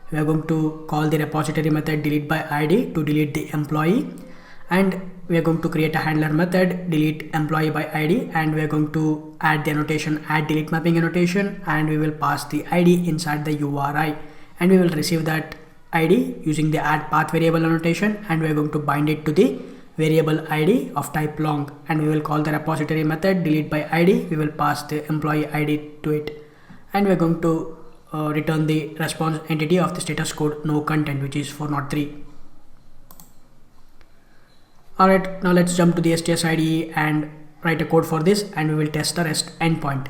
We are going to call the repository method delete by ID to delete the employee, and we are going to create a handler method delete employee by ID, and we are going to add the annotation add delete mapping annotation, and we will pass the ID inside the URI, and we will receive that ID using the add path variable annotation, and we are going to bind it to the variable id of type long, and we will call the repository method delete by id. We will pass the employee id to it, and we're going to return the response entity of the status code no content, which is 403. Alright, now let's jump to the STS IDE and write a code for this, and we will test the REST endpoint.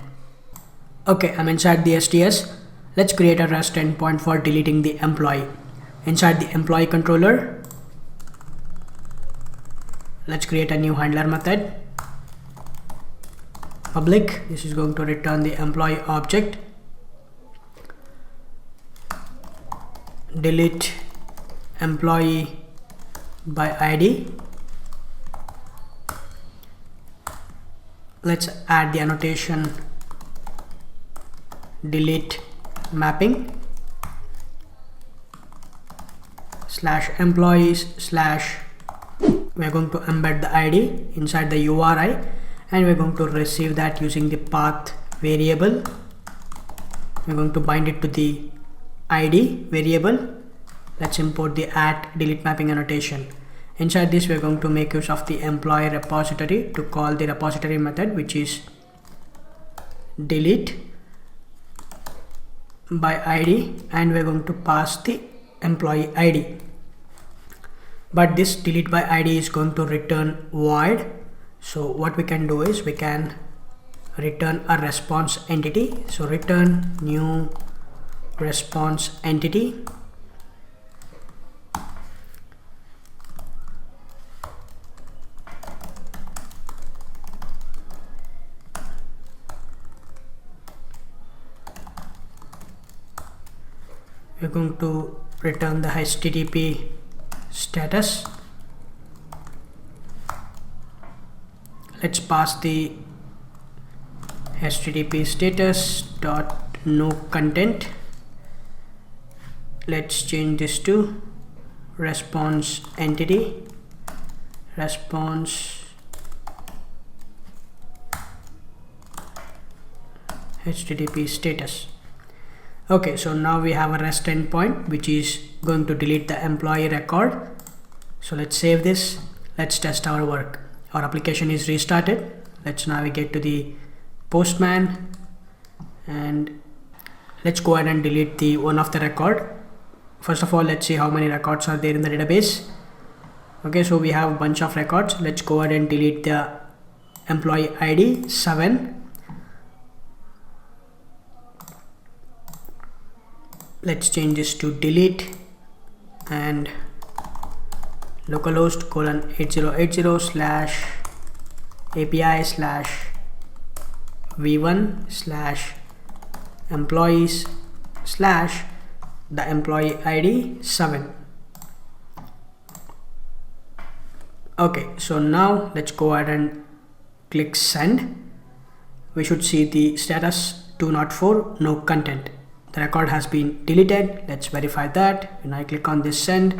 Okay, I'm inside the STS. Let's create a REST endpoint for deleting the employee. Inside the employee controller, let's create a new handler method, public. This is going to return the employee object, delete employee by id. Let's add the annotation delete mapping /employees/ we're going to embed the id inside the URI, and we're going to receive that using the path variable. We're going to bind it to the id variable. Let's import the @delete mapping annotation. Inside this, we're going to make use of the employee repository to call the repository method, which is delete by id, and we're going to pass the employee id. But this delete by id is going to return void. So what we can do is we can return a response entity. So return new response entity. We're going to return the HTTP status. Let's pass the HTTP status dot no content. Let's change this to response entity, response HTTP status. Okay, so now we have a REST endpoint which is going to delete the employee record. So let's save this. Let's test our work. Our application is restarted. Let's navigate to the Postman, and let's go ahead and delete the one of the record. First of all, let's see how many records are there in the database. Okay, so we have a bunch of records. Let's go ahead and delete the employee ID 7. Let's change this to delete and localhost :/API/v1/employees/the employee ID 7. Okay, so now let's go ahead and click send. We should see the status 204 no content. The record has been deleted. Let's verify that. When I click on this send,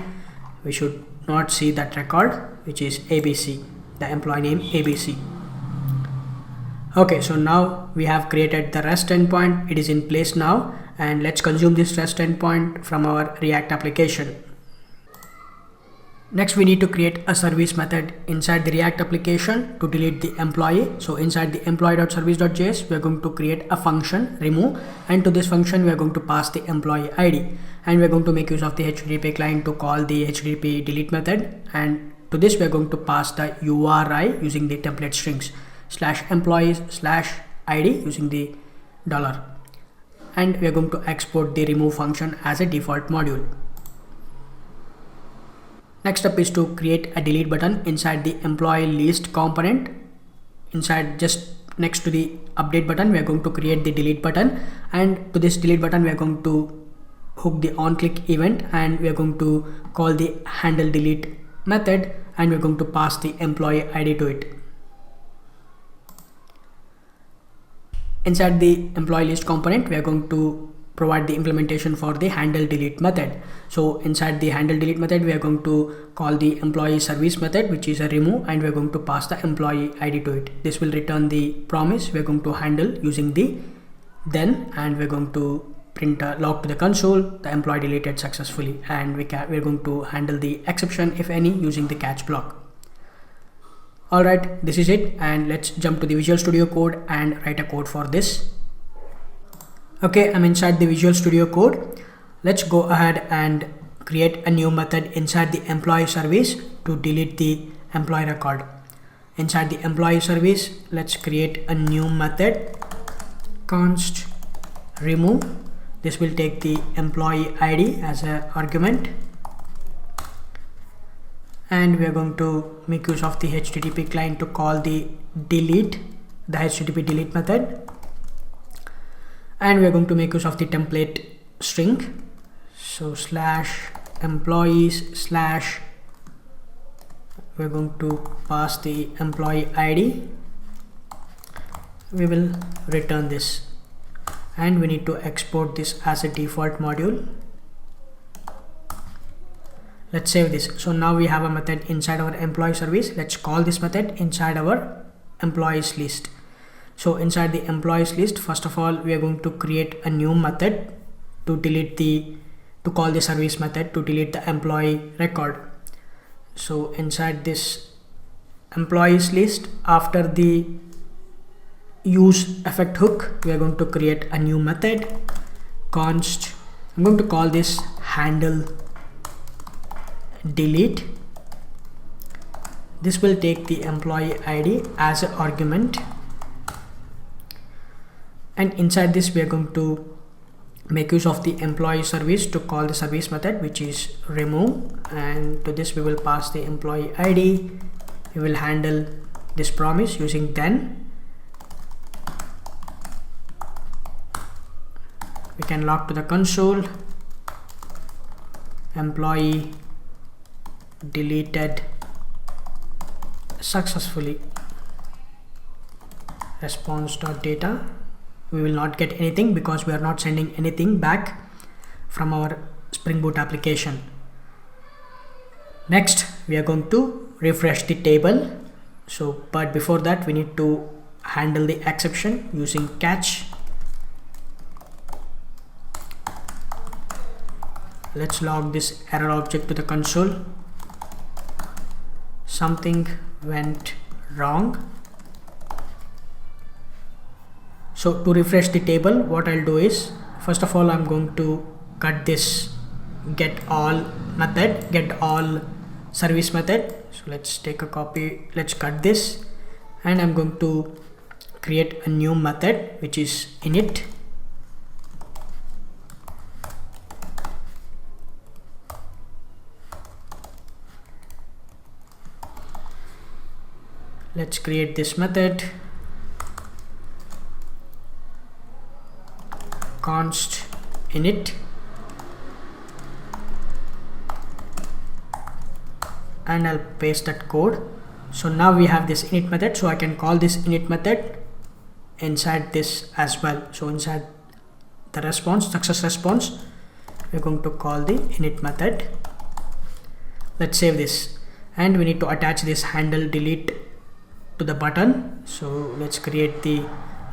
we should not see that record, which is ABC, the employee name ABC. Okay, so now we have created the REST endpoint. It is in place now, and let's consume this REST endpoint from our React application. Next, we need to create a service method inside the React application to delete the employee. So inside the employee.service.js, we are going to create a function remove, and to this function we are going to pass the employee ID, and we are going to make use of the HTTP client to call the HTTP delete method, and to this we are going to pass the URI using the template strings /employees/ID using the $, and we are going to export the remove function as a default module. Next step is to create a delete button inside the employee list component. Inside, just next to the update button, we are going to create the delete button, and to this delete button we are going to hook the on click event, and we are going to call the handle delete method, and we are going to pass the employee ID to it. Inside the employee list component, we are going to provide the implementation for the handle delete method. So inside the handle delete method, we are going to call the employee service method, which is a remove, and we are going to pass the employee ID to it. This will return the promise we are going to handle using the then, and we're going to print a log to the console, the employee deleted successfully, and we're going to handle the exception if any using the catch block. Alright, this is it, and let's jump to the Visual Studio Code and write a code for this. Okay, I'm inside the Visual Studio Code. Let's go ahead and create a new method inside the employee service to delete the employee record. Inside the employee service, let's create a new method, const remove. This will take the employee ID as an argument, and we are going to make use of the HTTP client to call the HTTP delete method, and we are going to make use of the template string. So /employees/ we're going to pass the employee ID. We will return this, and we need to export this as a default module. Let's save this. So now we have a method inside our employee service. Let's call this method inside our employees list. So inside the employees list, first of all, we are going to create a new method to call the service method to delete the employee record. So inside this employees list, after the use effect hook, we are going to create a new method, const, I'm going to call this handle delete. This will take the employee ID as an argument, and inside this we are going to make use of the employee service to call the service method, which is remove, and to this we will pass the employee ID. We will handle this promise using then. We can log to the console, employee deleted successfully, response.data. We will not get anything because we are not sending anything back from our Spring Boot application. Next, we are going to refresh the table. So, but before that, we need to handle the exception using catch. Let's log this error object to the console. Something went wrong. So to refresh the table, what I'll do is, first of all, I'm going to cut this get all service method. So let's take a copy, let's cut this, and I'm going to create a new method which is init. Let's create this method, const init, and I'll paste that code. So now we have this init method, so I can call this init method inside this as well. So inside the response, success response, we're going to call the init method. Let's save this, and we need to attach this handle delete to the button. So let's create the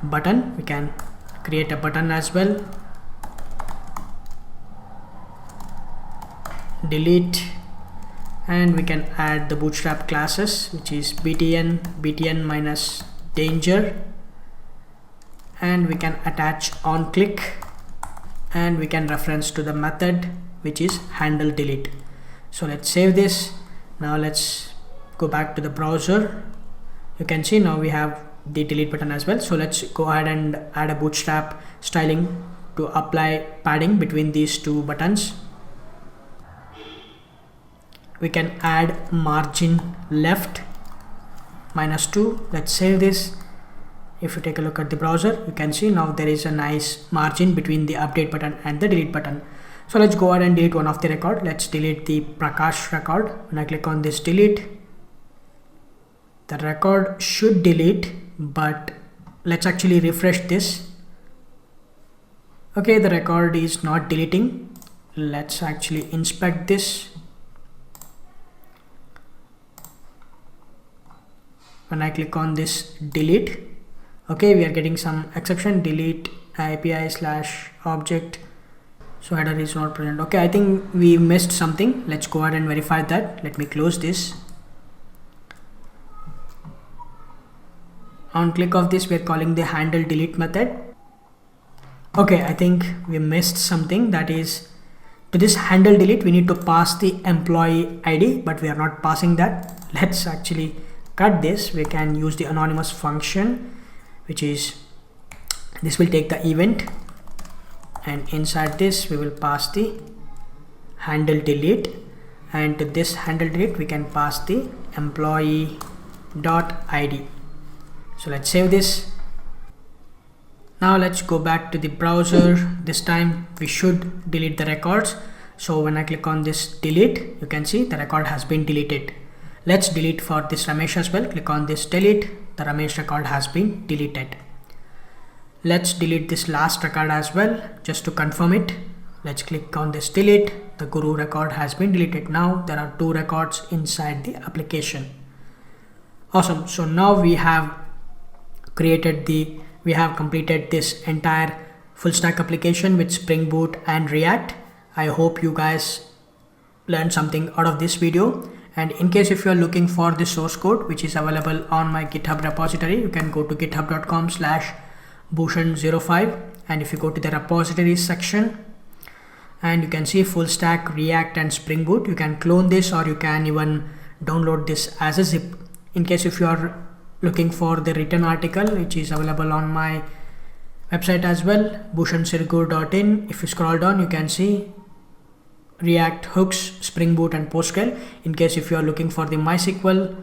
button. We can create a button as well, delete, and we can add the Bootstrap classes, which is btn minus danger, and we can attach on click, and we can reference to the method which is handle delete. So let's save this. Now let's go back to the browser. You can see now we have the delete button as well. So let's go ahead and add a Bootstrap styling to apply padding between these two buttons. We can add margin left -2. Let's save this. If you take a look at the browser, you can see now there is a nice margin between the update button and the delete button. So let's go ahead and delete one of the record. Let's delete the Prakash record. When I click on this delete, the record should delete, but let's actually refresh this. Okay, the record is not deleting. Let's actually inspect this. When I click on this delete, okay, we are getting some exception, delete API/object, so header is not present. Okay, I think we missed something. Let's go ahead and verify that. Let me close this. On click of this, we're calling the handle delete method. Okay, I think we missed something. That is, to this handle delete, we need to pass the employee ID, but we are not passing that. Let's actually cut this. We can use the anonymous function, which is, this will take the event, and inside this we will pass the handle delete, and to this handle delete we can pass the employee dot id. So let's save this. Now let's go back to the browser. This time we should delete the records. So when I click on this delete, you can see the record has been deleted. Let's delete for this Ramesh as well. Click on this delete. The Ramesh record has been deleted. Let's delete this last record as well, just to confirm it. Let's click on this delete. The Guru record has been deleted. Now there are 2 records inside the application. Awesome. So now we have completed this entire full stack application with Spring Boot and React. I hope you guys learned something out of this video. And in case if you are looking for the source code, which is available on my GitHub repository, you can go to github.com/bhushan05, and if you go to the repositories section, and you can see full stack, React and Spring Boot, you can clone this, or you can even download this as a zip. In case if you are looking for the written article, which is available on my website as well, bhushansirgur.in, if you scroll down, you can see React hooks, Spring Boot and Postgre. In case if you are looking for the MySQL,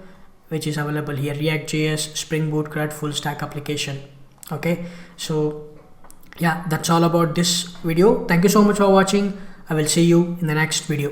which is available here, React.js, Spring Boot, CRUD full stack application. Okay, so yeah, that's all about this video. Thank you so much for watching. I will see you in the next video.